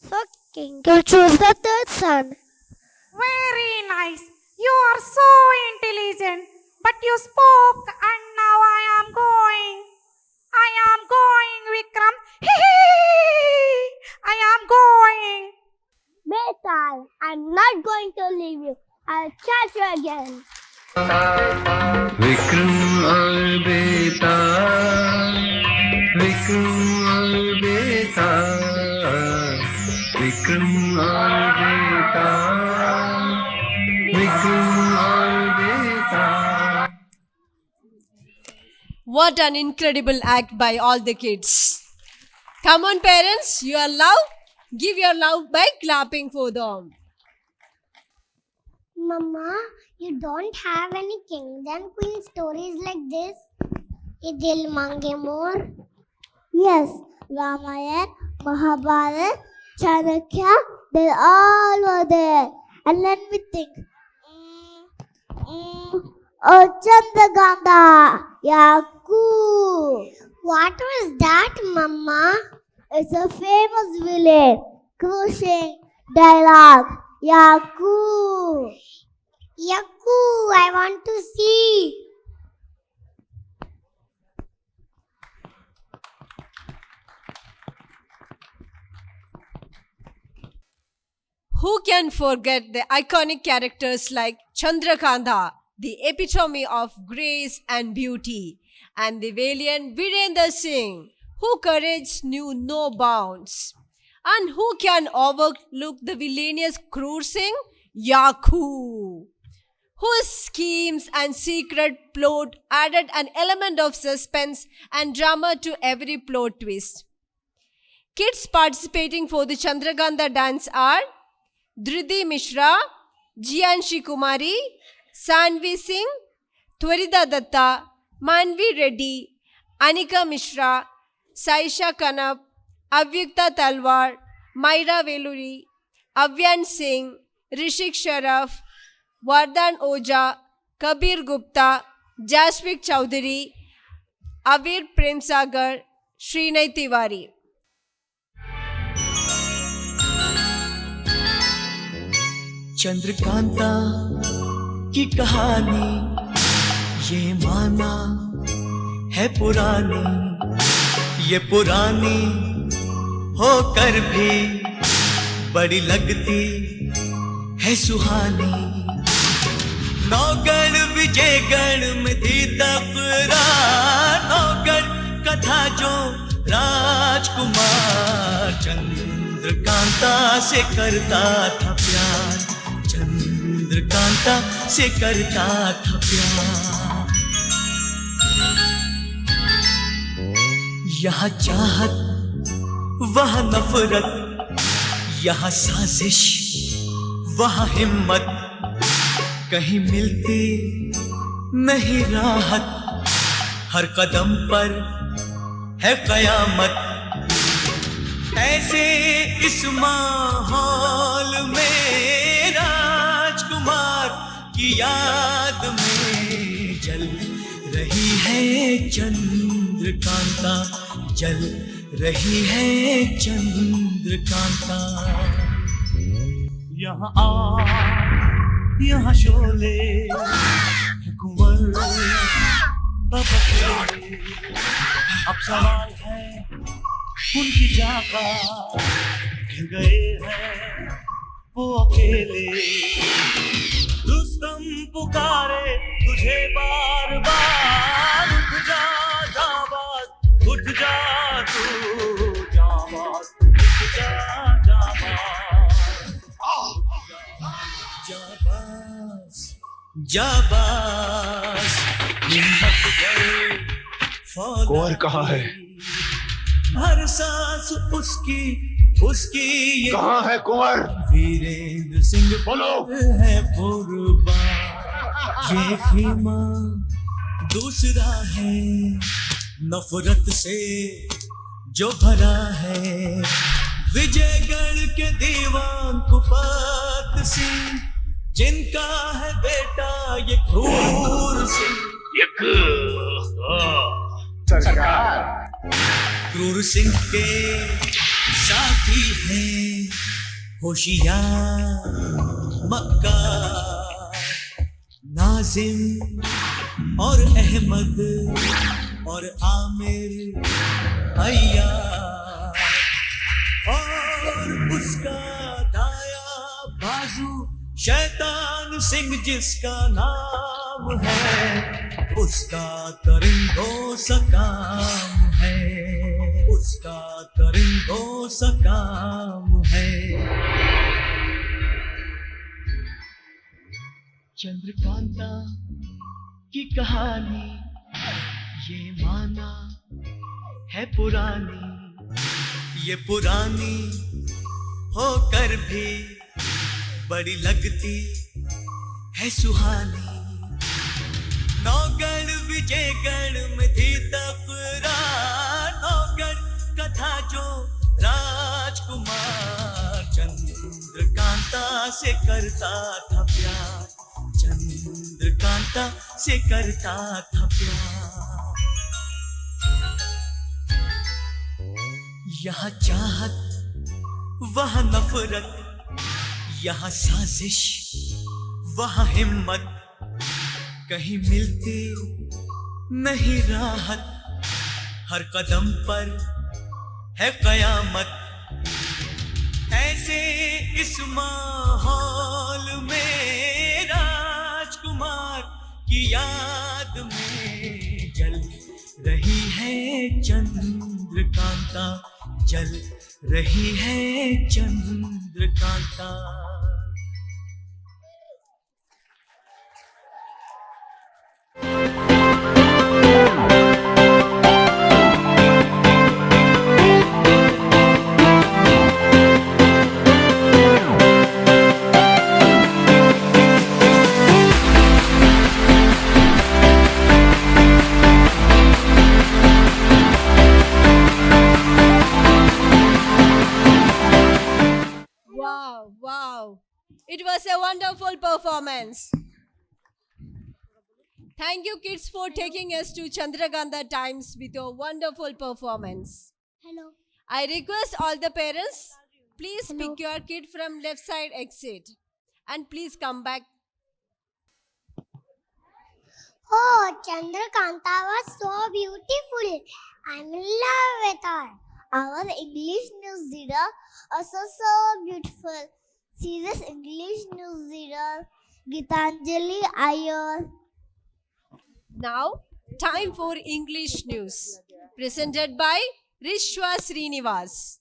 So King will choose the third son. Very nice. You are so intelligent. But you spoke and now I am going. Vikram. I am going. Betal, I'm not going to leave you. I'll catch you again. Vikram aur beta, Vikram aur beta, Vikram aur beta, Vikram aur beta. What an incredible act by all the kids. Come on, parents, your love. Give your love by clapping for them. Mama, you don't have any kings and queen stories like this? Ye Dil Mange More? Yes, Ramayana, Mahabharata, Chanakya, they all were there. And let me think. Oh, Chandraganda, Yaku. What was that, Mama? It's a famous village. Cruising dialogue. Yaku. Yaku, I want to see. Who can forget the iconic characters like Chandrakanta, the epitome of grace and beauty, and the valiant Virendra Singh, whose courage knew no bounds? And who can overlook the villainous Krur Singh, Yaku, whose schemes and secret plot added an element of suspense and drama to every plot twist. Kids participating for the Chandragandha dance are Dhriti Mishra, Jianshi Kumari, Sanvi Singh, Twarida Datta, Manvi Reddy, Anika Mishra, Saisha Kanap, Avyakta Talwar, Myra Veluri, Avyan Singh, Rishik Sharaf, Vardhan Oja, Kabir Gupta, Jaswik Chowdhury, Avir Premsagar, Srinay Tiwari. Chandrakanta की कहानी ये माना है पुरानी, ये पुरानी होकर भी बड़ी लगती है सुहानी। नौगढ़ विजयगढ़ में थी तकरार, नौगढ़ कथा जो राजकुमार चंद्रकांता से करता था प्यार, चंद्रकांता से करता था प्यार। यहाँ चाहत वहाँ नफरत, यहाँ साजिश वहाँ हिम्मत, कहीं मिलती नहीं राहत, हर कदम पर है कयामत। ऐसे इस माहौल में राजकुमार की याद में जल रही है चंद्रकांता, जल रही है चंद्रकांता। यहाँ आ यहाँ शोले कुंवर अब अकेले, अब सवाल है उनकी जाका, गए हैं वो अकेले। रुस्तम पुकारे तुझे बार बार, उठ जा जाबाज, उठ जा तू जाबाज, उठ जा जाबाज, जाबाज जाबाज, हिम्मत कर फौलादी। कुंवर कहाँ है? हर सांस उसकी उसकी कहाँ है कुंवर? वीरेंद्र सिंह बोलो है कुर्बान, ये खीमा दूसरा है नफरत से जो भरा है। विजयगढ़ के दीवान कुपत सिंह, जिनका है बेटा ये क्रूर सिंह, सरकार क्रूर सिंह के साथी हैं होशियार मक्कार, नाजिम और अहमद और आमिर अय्यार, और उसका दाया बाजू शैतान सिंह जिसका नाम है, उसका दरिंदों सा काम है, उसका दरिंदों सा काम है। चंद्रकांता की कहानी ये माना है पुरानी, ये पुरानी होकर भी बड़ी लगती है सुहानी। नौगढ़ विजयगढ़ में थी तकरार, नौगढ़ कथा जो राजकुमार चंद्रकांता से करता था प्यार, चंद्रकांता से करता था प्यार। यहाँ चाहत वहाँ नफरत, यहाँ साजिश वहाँ हिम्मत, कहीं मिलती नहीं राहत, हर कदम पर है कयामत। ऐसे इस माहौल में राजकुमार की याद में जल रही है चंद्रकांता, जल रही है Chandrakanta. performance. Thank you, kids, for taking us to Chandragandha Times with your wonderful performance. Hello. I request all the parents, please pick your kid from left side exit and please come back. Oh, Chandrakanta was so beautiful. I'm in love with her. Our English news reader also so beautiful. She is English news reader Gitanjali Iyer. Now, time for English news, presented by Rishwa Srinivas.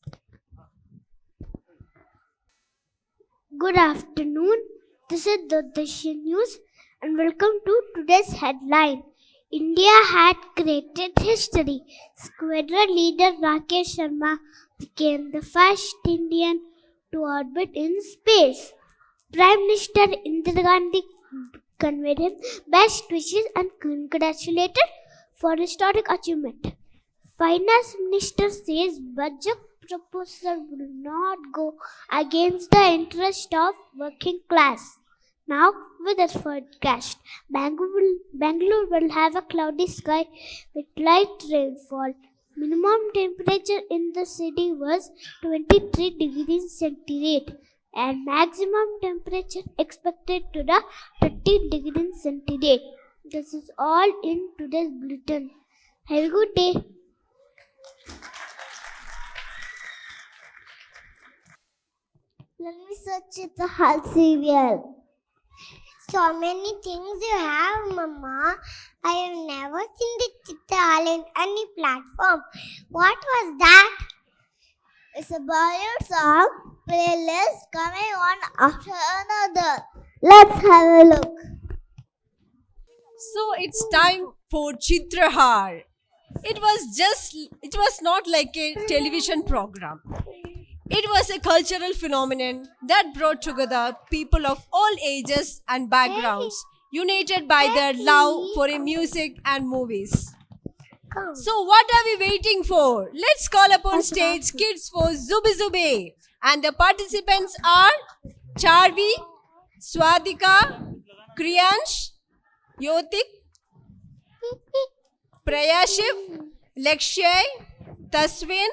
Good afternoon. This is Doordarshan News and welcome to today's headline. India had created history. Squadron leader Rakesh Sharma became the first Indian to orbit in space. Prime Minister Indira Gandhi conveyed him best wishes and congratulated for historic achievement. Finance Minister says budget proposal will not go against the interest of working class. Now, with the forecast, Bangalore will have a cloudy sky with light rainfall. Minimum temperature in the city was 23 degrees centigrade and maximum temperature expected to the 30 degrees centigrade. This is all in today's bulletin. Have a good day. Let me search the whole serial. So many things you have, Mama. I have never seen the Chitta in any platform. What was that? It's a Bollywood song playlist coming one after another. Let's have a look. So it's time for Chitrahar. It was not like a television program. It was a cultural phenomenon that brought together people of all ages and backgrounds, united by their love for music and movies. So what are we waiting for? Let's call upon stage kids for Zubi Zubi. And the participants are Charvi, Swadika, Kriyansh, Yotik, Prayashiv, Lakshay, Taswin,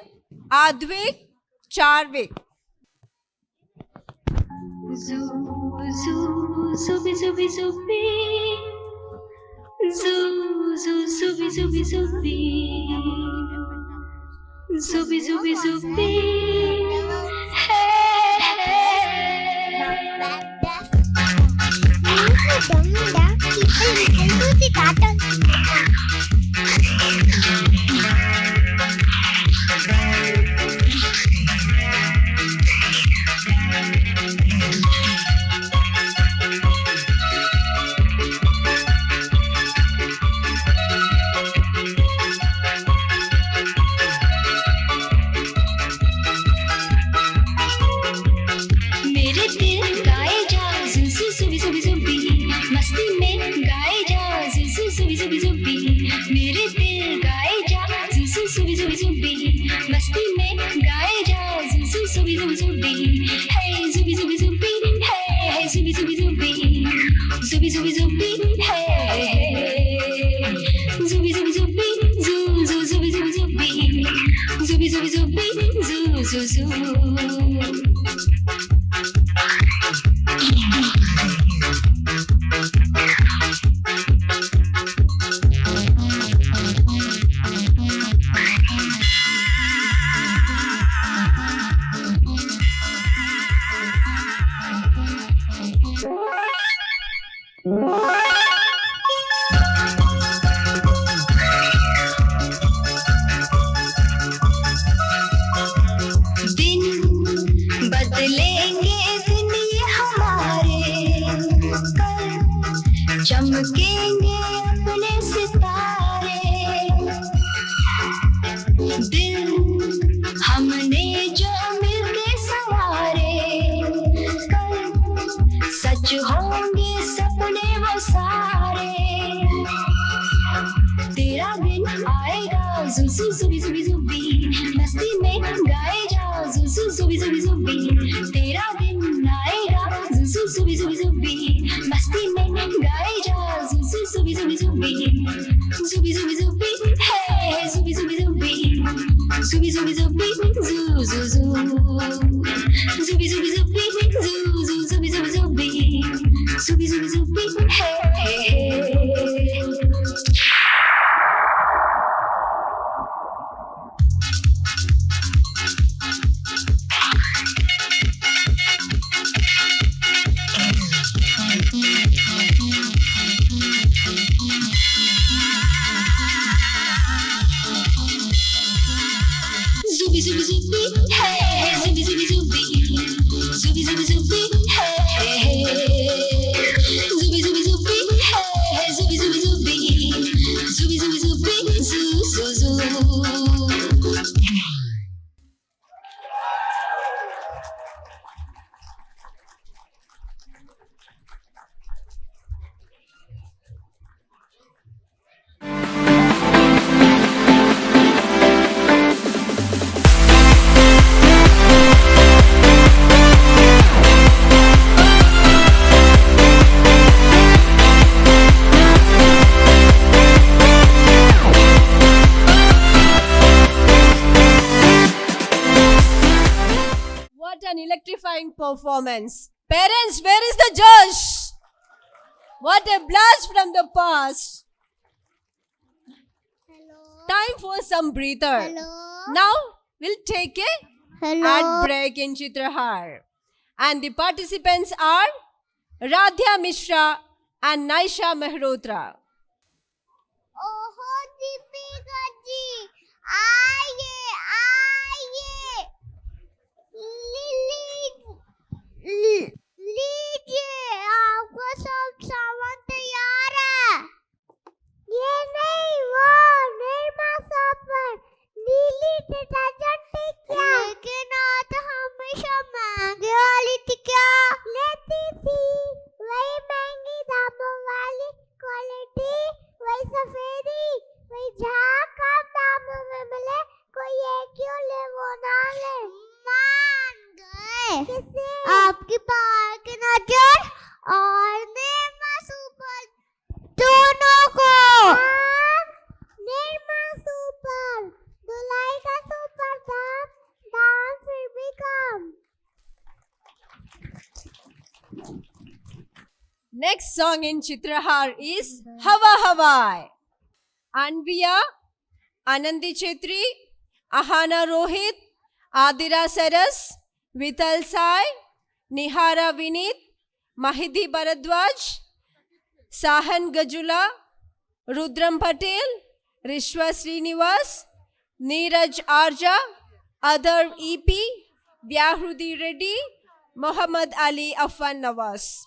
Advik, Charvik. Zubi zubi zubi, zubi zubi zubi, zubi zubi zubi. Zooby zooby zooby, zooby zooby zooby, hey zooby zooby zooby, zooby zooby zooby, zoo zoo zoo, zooby zooby zooby, zoo zoo zooby zooby zooby, zooby zooby zooby, hey hey hey. Zooby zooby zooby, hey hey zooby zooby zooby, zooby zooby zooby, hey hey hey, zooby zooby zooby, hey hey zooby zooby zooby, zooby zooby zooby, zoo zoo zoo. What an electrifying performance. Parents, where is the Josh? What a blast from the past. Time for some breather. Hello. Now we'll take a Hello. ad break in Chitrahar. And the participants are Radhya Mishra and Naisha Mehrotra. ओहो दीपिका जी आइए आइए लीजिए आपका सब सामान तैयार है ये नहीं वो निर्मा साबुन नीली डिटर्जेंट टिकिया लेकिन आप हमेशा महंगे वाली टिकिया लेती थी वही महंगी दामों वाली क्वालिटी वही सफेदी वही जहाँ कम दामों में मिले कोई एक क्यों ले वो ना ले मान गए किसे आपकी पावर की नजर और निर्मा सुपर दोनों को निर्मा सुपर धुलाई का सुपर दाम फिर भी कम. Next song in Chitrahar is Hawa Hawai. Anviya, Anandi Chetri, Ahana Rohit, Adira Saras, Vital Sai, Nihara Vinit, Mahidhi Bharadwaj, Sahan Gajula, Rudram Patel, Rishwa Srinivas, Neeraj Arja, Adar EP, Vyahrudi Reddy, Muhammad Ali Affan Nawaz.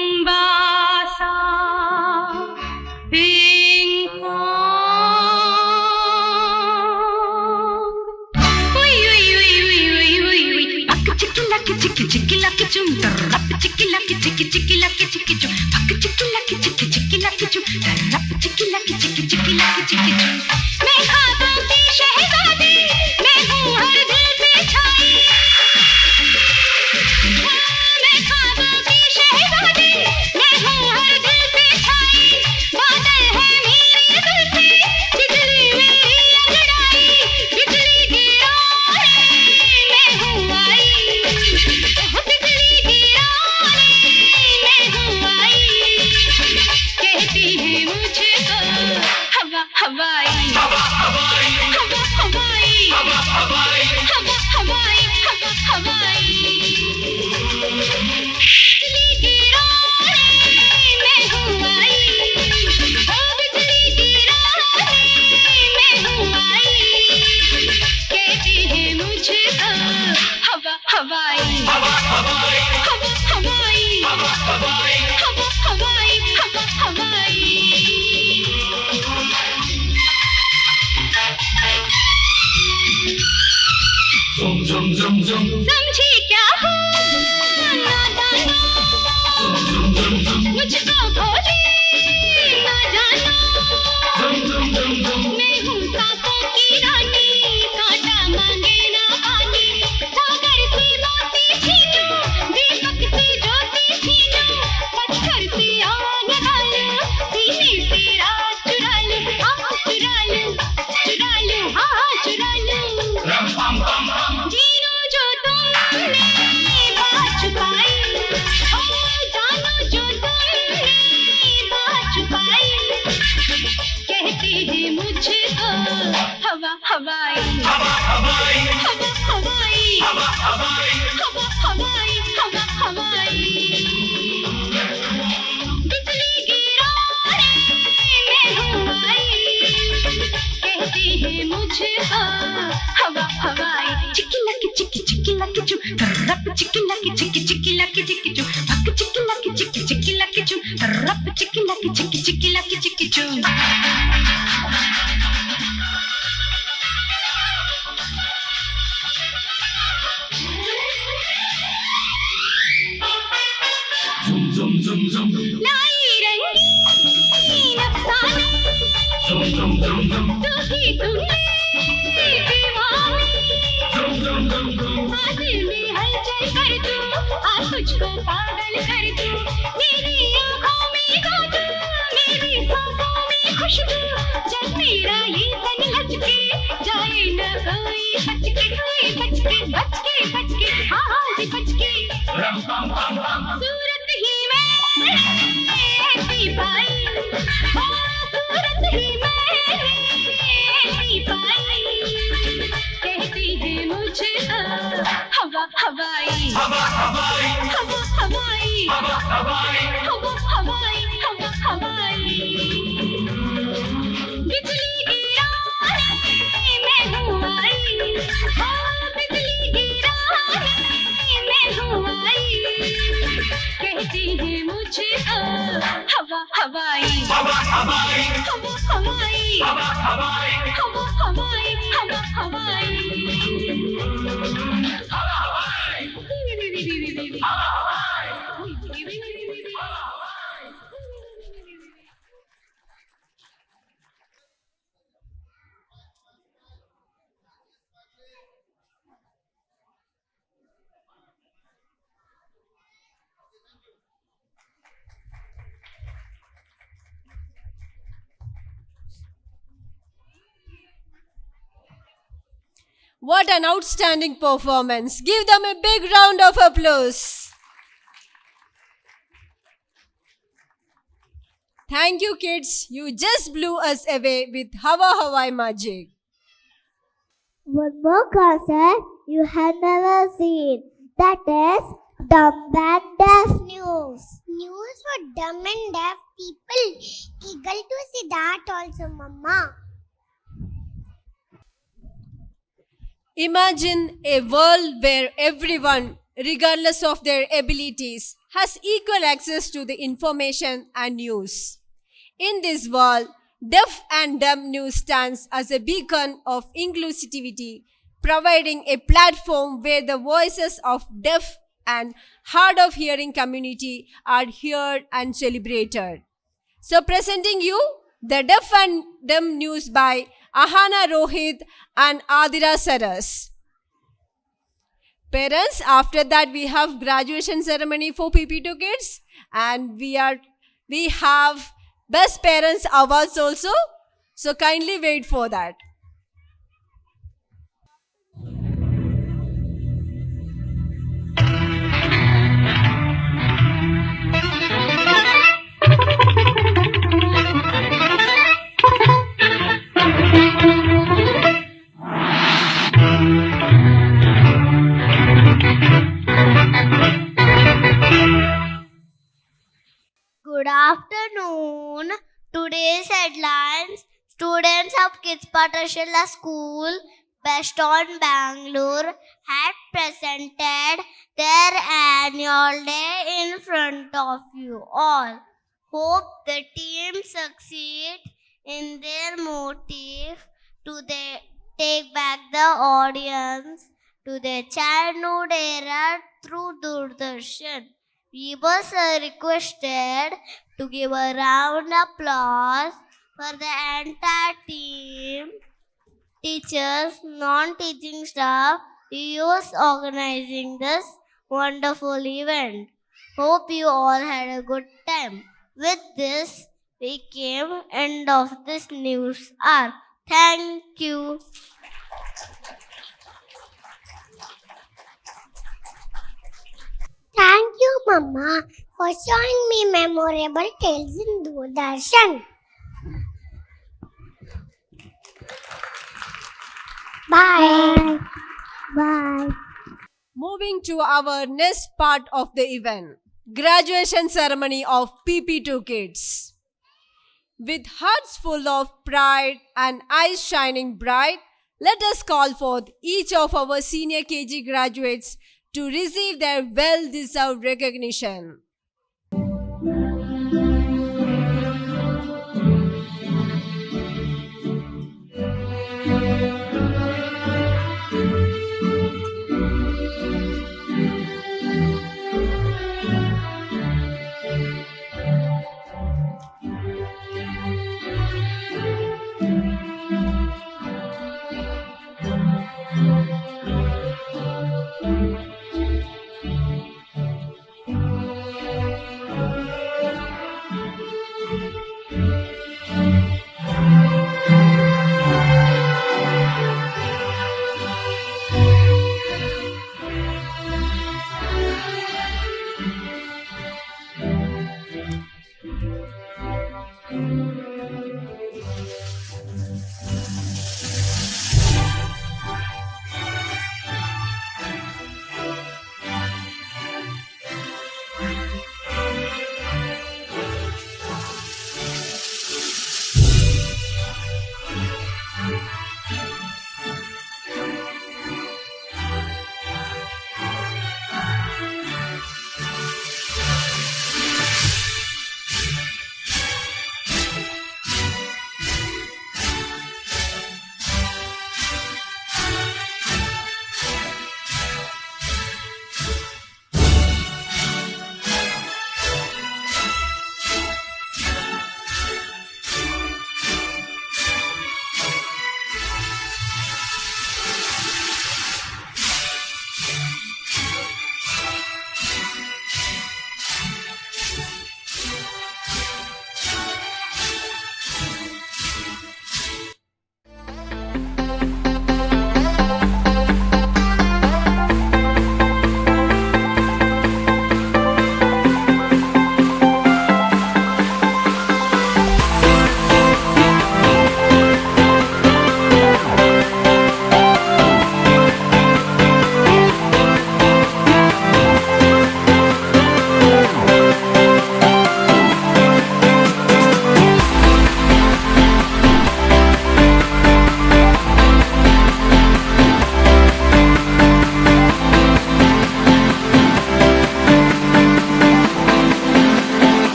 Mombasa, Ping Pong. Oi, oi, oi, oi, oi, oi, oi. Pak chiki lucky chum, rap chiki lucky chum. Pak chiki lucky chum, rap chiki lucky chum. मैं ख्वाबों की शहजादी, मैं हूँ हर दिल पे छाई. मैं ख्वाबों की शहजादी, मैं हूँ हर दिल पे छाई. बादल है मेरी जुल्फे, बिजली मेरी अंगड़ाई. बिजली गिराने मैं हूँ आई. बिजली गिराने मैं हूँ आई. कहती है मुझको हवा हवाई. हवा हवाई, हवा हवाई, हवा हवाई, हवा हवाई, हवा हवाई. बिजली गिराने मैं हूँ आई. ओ बिजली गिराने समझी क्या हो नादाना, मुझको भोले ना जाना। मैं हूँ सांपों की रानी, कांटा मांगे ना पानी। सागर से मोती छीनो, दीपक से ज्योति छीनो, पत्थर से आग लगा लो, सीने से रात चुरा लो, चुरा लो, चुरा लो, चुरा लो। जीनो जो तुमने बात छुपाई, ओ जानो जो तुमने बात छुपाई। कहते हैं मुझको हवा हवाई, हवा हवाई, हवा हवाई, हवा हवाई, हवा हवाई, हवा हवाई। बिजली गिराने मैं हूँ आई, कहते हैं मुझको हवा हवाई। चिक्की लकी चिक्की चिक्की लकी चू, रप चिक्की लकी चिक्की चिक्की लकी चिक्की चू, भक चिक्की लकी चिक्की चिक्की लकी चू, रप चिक्की लकी चिक्की चिक्की लकी चिक्की चू। लाई रंगीन अफसाने, तू ही तुमने दीवानी। आज में हलचल कर तू, आज तुझको पागल कर तू। मेरी आँखों में जादू, मेरी सांसों में खुशबू। जब मेरा ये तन लचके जाए न कोई बचके, कोई बचके, बचके, बचके, हाँ जी बचके। सूरत ही मैं ऐसी पाई, सूरत ही मैंने ऐसी पाई। कहते हैं मुझे हवा हवाई, हवा हवाई, हवा हवाई, हवा हवाई, हवा हवाई, हवा हवाई। बिजली गिराने मैं हूँ आई, बिजली गिराने मैं हूँ आई। कहते हैं मुझे हवा हवाई, हवा हवाई, हवा हवाई, हवा हवाई, हवा हवाई, हवा हवाई। What an outstanding performance. Give them a big round of applause. Thank you, kids. You just blew us away with Hawa Hawaii magic. One more concert you have never seen. That is Dumb and Deaf News. News for dumb and deaf people. Eagle to see that also, Mama. Imagine a world where everyone, regardless of their abilities, has equal access to the information and news. In this world, Deaf and Dumb News stands as a beacon of inclusivity, providing a platform where the voices of deaf and hard of hearing community are heard and celebrated. So presenting you the Deaf and Dumb News by Ahana Rohit and Adira Saras. Parents, after that we have graduation ceremony for PP2 kids, and we have best parents awards also. So kindly wait for that. Good afternoon. Today's headlines: students of Kids Pathshala School, Beston, Bangalore, had presented their annual day in front of you all. Hope the team succeed in their motive to take back the audience to their childhood era through Doordarshan. Viewers are requested to give a round of applause for the entire team, teachers, non-teaching staff, youth organizing this wonderful event. Hope you all had a good time. With this, we came end of this news hour. Thank you. Thank you, Mama, for showing me memorable tales in Doordarshan. Bye. Bye. Moving to our next part of the event, graduation ceremony of PP2 kids. With hearts full of pride and eyes shining bright, let us call forth each of our senior KG graduates to receive their well-deserved recognition.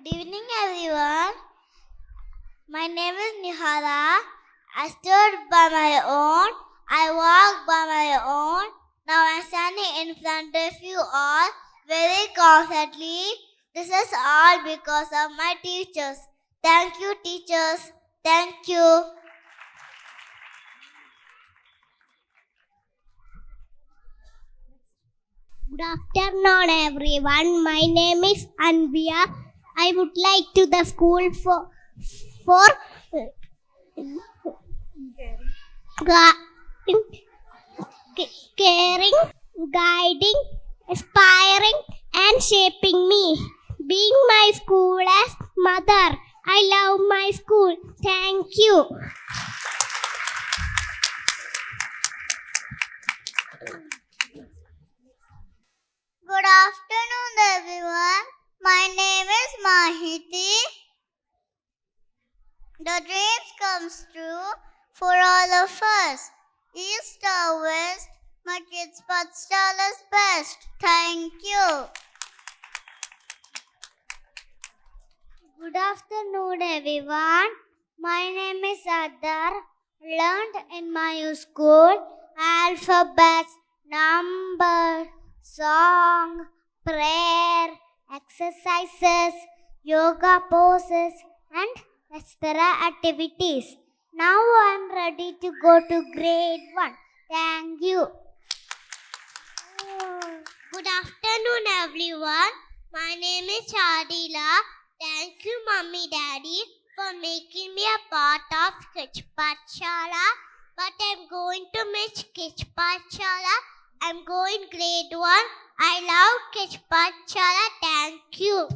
Good evening, everyone. My name is Nihara. I stood by my own. I walked by my own. Now I'm standing in front of you all very confidently. This is all because of my teachers. Thank you, teachers. Thank you. Good afternoon, everyone. My name is Anvia. I would like to the school for caring, guiding, inspiring, and shaping me. Being my school as mother, I love my school. Thank you. Good afternoon, everyone. My name is Mahiti. The dreams comes true for all of us. East or west, my kids Patstall is best. Thank you. Good afternoon, everyone. My name is Adar. Learned in my school alphabets, number, song, prayer, exercises, yoga poses, and extra activities. Now I'm ready to go to grade 1. Thank you. Good afternoon, everyone. My name is Adila. Thank you, Mummy, Daddy, for making me a part of Kids Pathshala. But I'm going to miss Kids Pathshala. I'm going grade 1. I love Kids Pathshala. Thank you.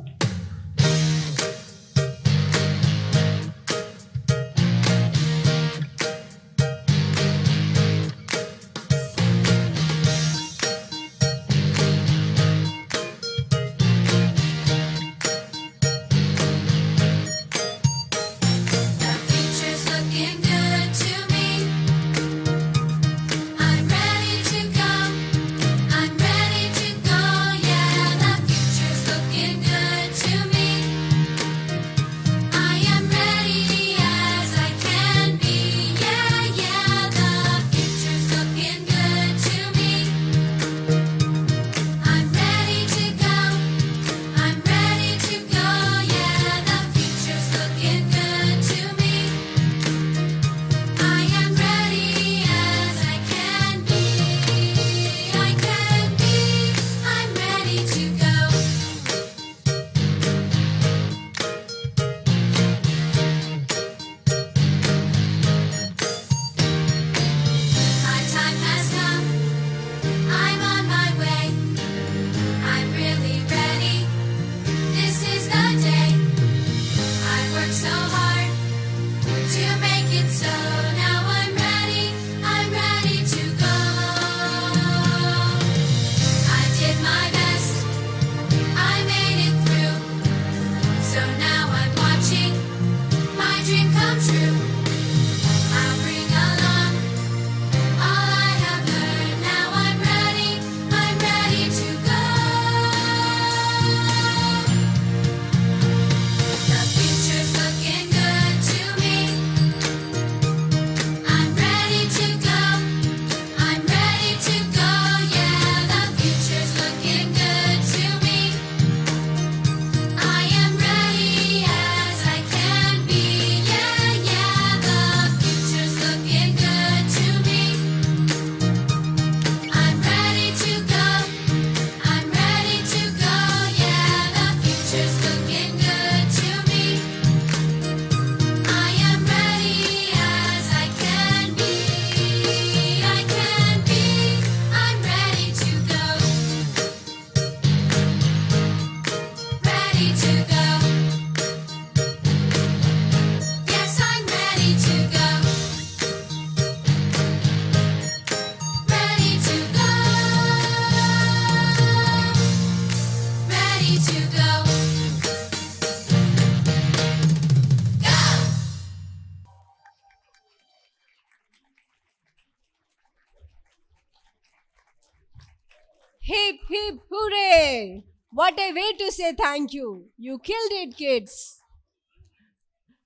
Hip hip hooray! What a way to say thank you. You killed it, kids.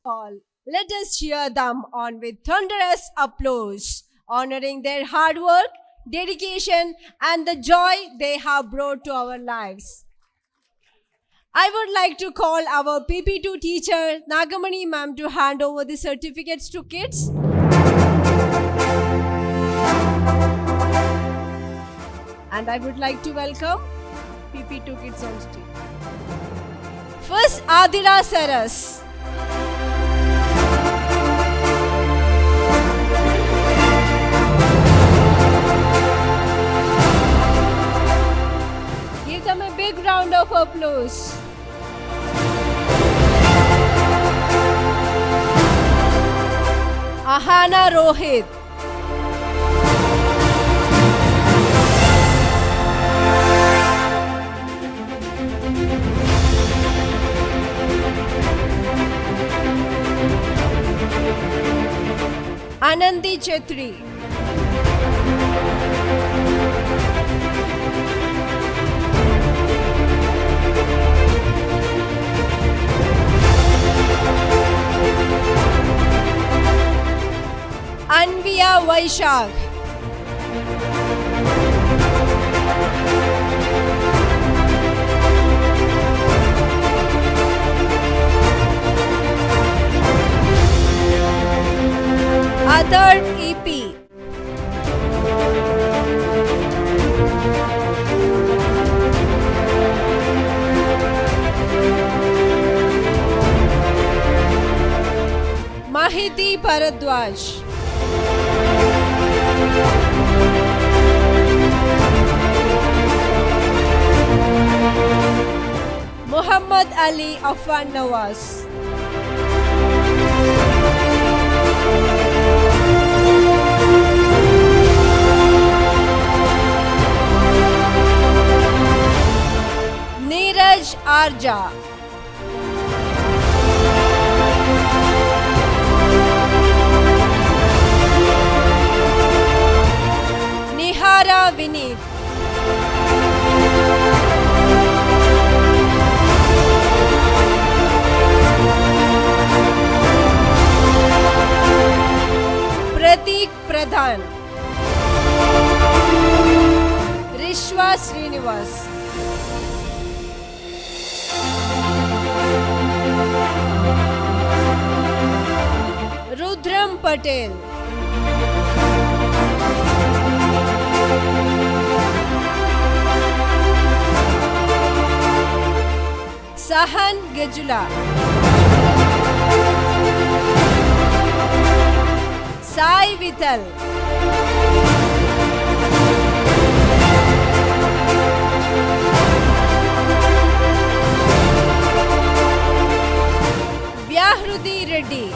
All, let us cheer them on with thunderous applause, honoring their hard work, dedication, and the joy they have brought to our lives. I would like to call our PP2 teacher, Nagamani ma'am, to hand over the certificates to kids. And I would like to welcome PP2 kids on stage. First, Adira Saras. Give them a big round of applause. Ahana Rohit. Anandi Chetri. Vaishak. Other EP. Mahiti Bharadwaj. Muhammad Ali Afan Nawaz. Neeraj Arja. Nihara Vinit. Pratik Pradhan. Rishwa Srinivas. Rudram Patel. Sahan Gejula. Sai Vital. Vyahrudi Reddy.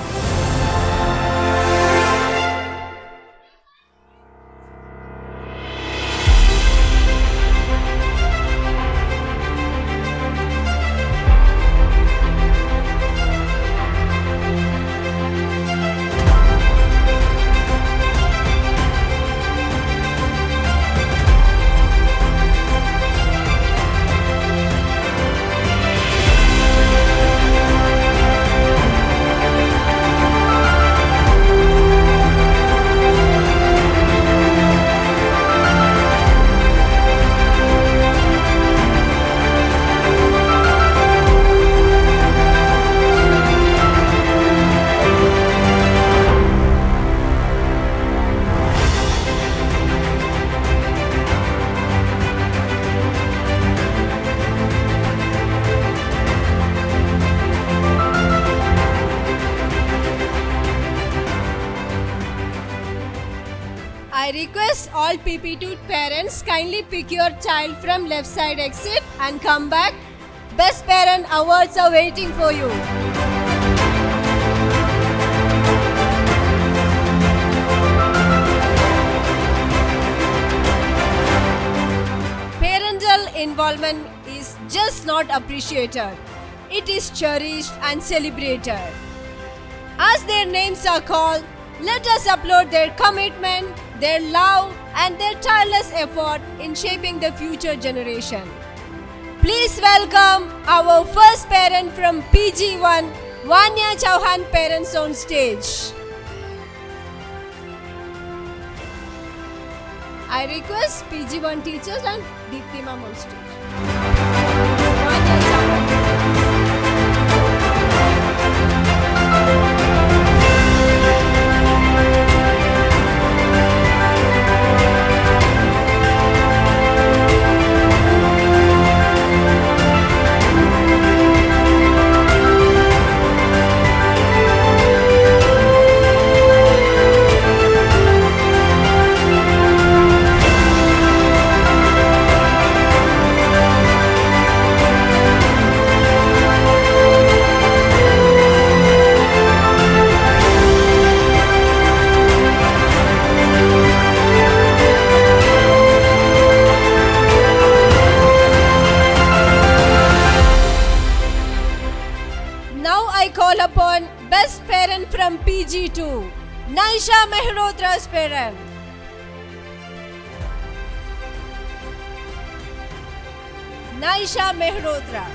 I request all PP2 parents kindly pick your child from left side exit and come back. Best parent awards are waiting for you. Parental involvement is just not appreciated. It is cherished and celebrated. As their names are called, let us applaud their commitment, their love and their tireless effort in shaping the future generation. Please welcome our first parent from PG1, Vanya Chauhan parents on stage. I request PG1 teachers and Deepti ma'am on stage. Vanya Chauhan. Best parent from PG2, Naisha Mehrotra's parent. Naisha Mehrotra.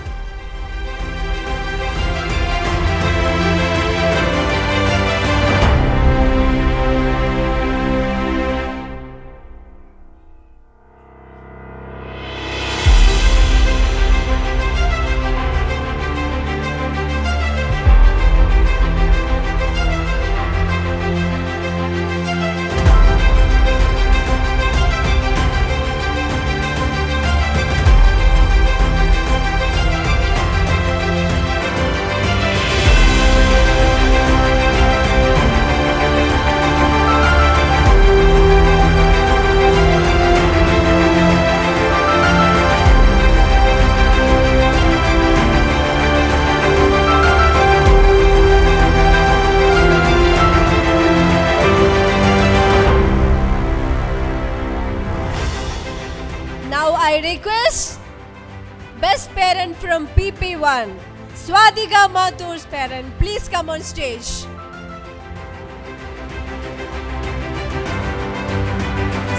best parent from PP1, Swadika Mathur's parent. Please come on stage.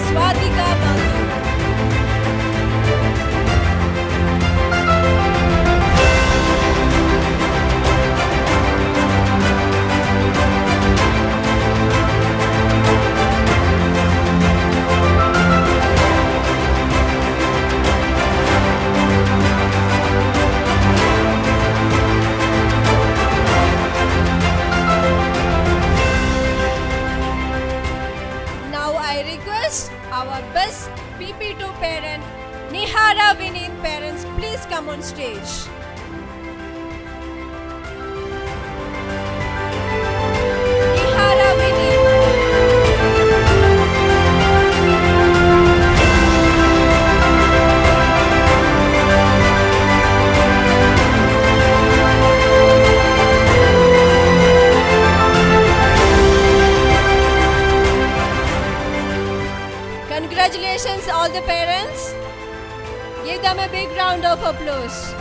Swadika Mathur. Now I request our best PP2 parent, Nihara Vinit parents, please come on stage. Nihara Vinit. Congratulations all the parents. Give them a big round of applause.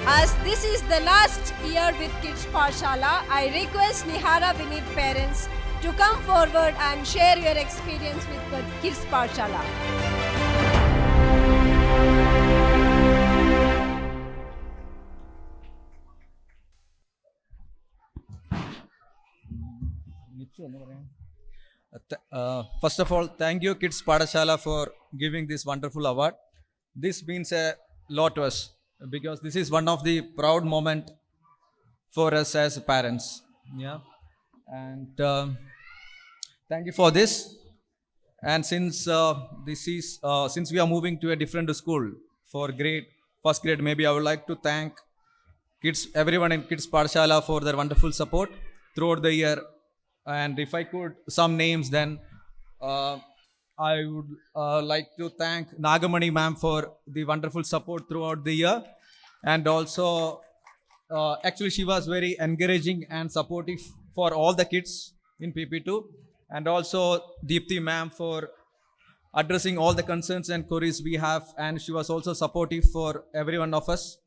As this is the last year with Kids Pathshala, I request Nihara Vinit parents to come forward and share your experience with Kids Pathshala. First of all, thank you Kids Pathshala for giving this wonderful award. This means a lot to us because this is one of the proud moment for us as parents. Yeah, and thank you for this. And since since we are moving to a different school for first grade, maybe I would like to thank everyone in Kids Pathshala for their wonderful support throughout the year. And if I could some names, then I would like to thank Nagamani ma'am for the wonderful support throughout the year. And also, actually she was very encouraging and supportive for all the kids in PP2. And also Deepthi ma'am for addressing all the concerns and queries we have. And she was also supportive for every one of us.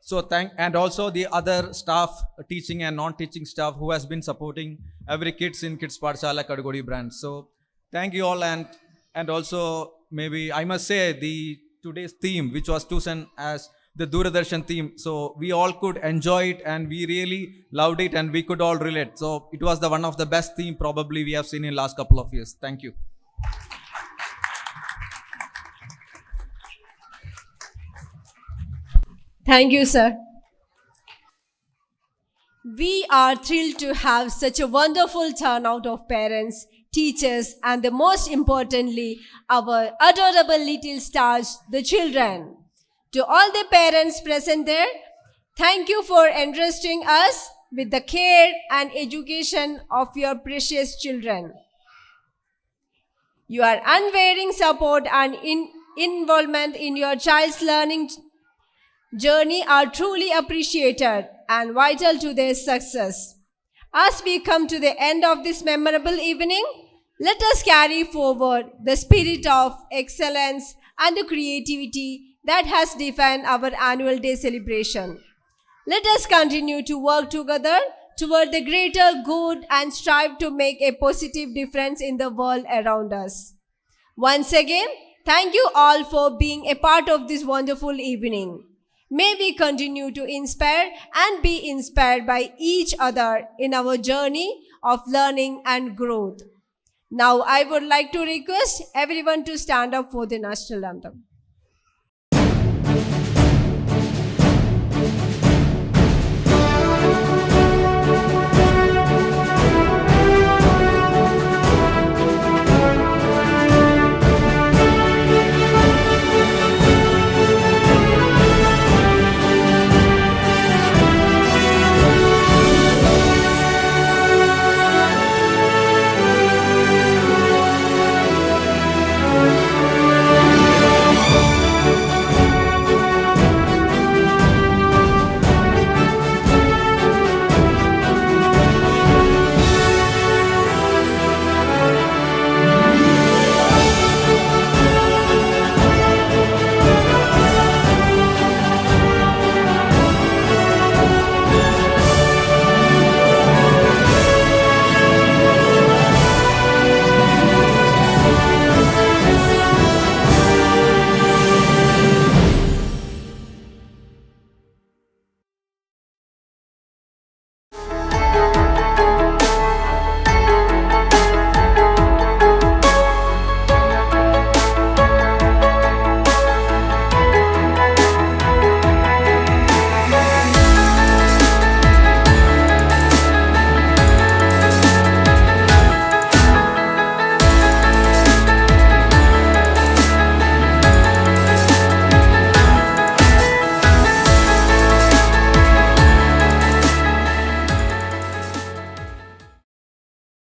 So and also the other staff, teaching and non-teaching staff who has been supporting every kids in Kids Pathshala Kadugodi branch. So thank you all. And also maybe I must say today's theme, which was chosen as the Doordarshan theme. So we all could enjoy it and we really loved it and we could all relate. So it was one of the best theme probably we have seen in last couple of years. Thank you. Thank you, sir. We are thrilled to have such a wonderful turnout of parents, teachers, and most importantly, our adorable little stars, the children. To all the parents present there, thank you for entrusting us with the care and education of your precious children. Your unwavering support and involvement in your child's learning journey are truly appreciated and vital to their success. As we come to the end of this memorable evening, let us carry forward the spirit of excellence and the creativity that has defined our annual day celebration. Let us continue to work together toward the greater good and strive to make a positive difference in the world around us. Once again, thank you all for being a part of this wonderful evening. May we continue to inspire and be inspired by each other in our journey of learning and growth. Now, I would like to request everyone to stand up for the national anthem.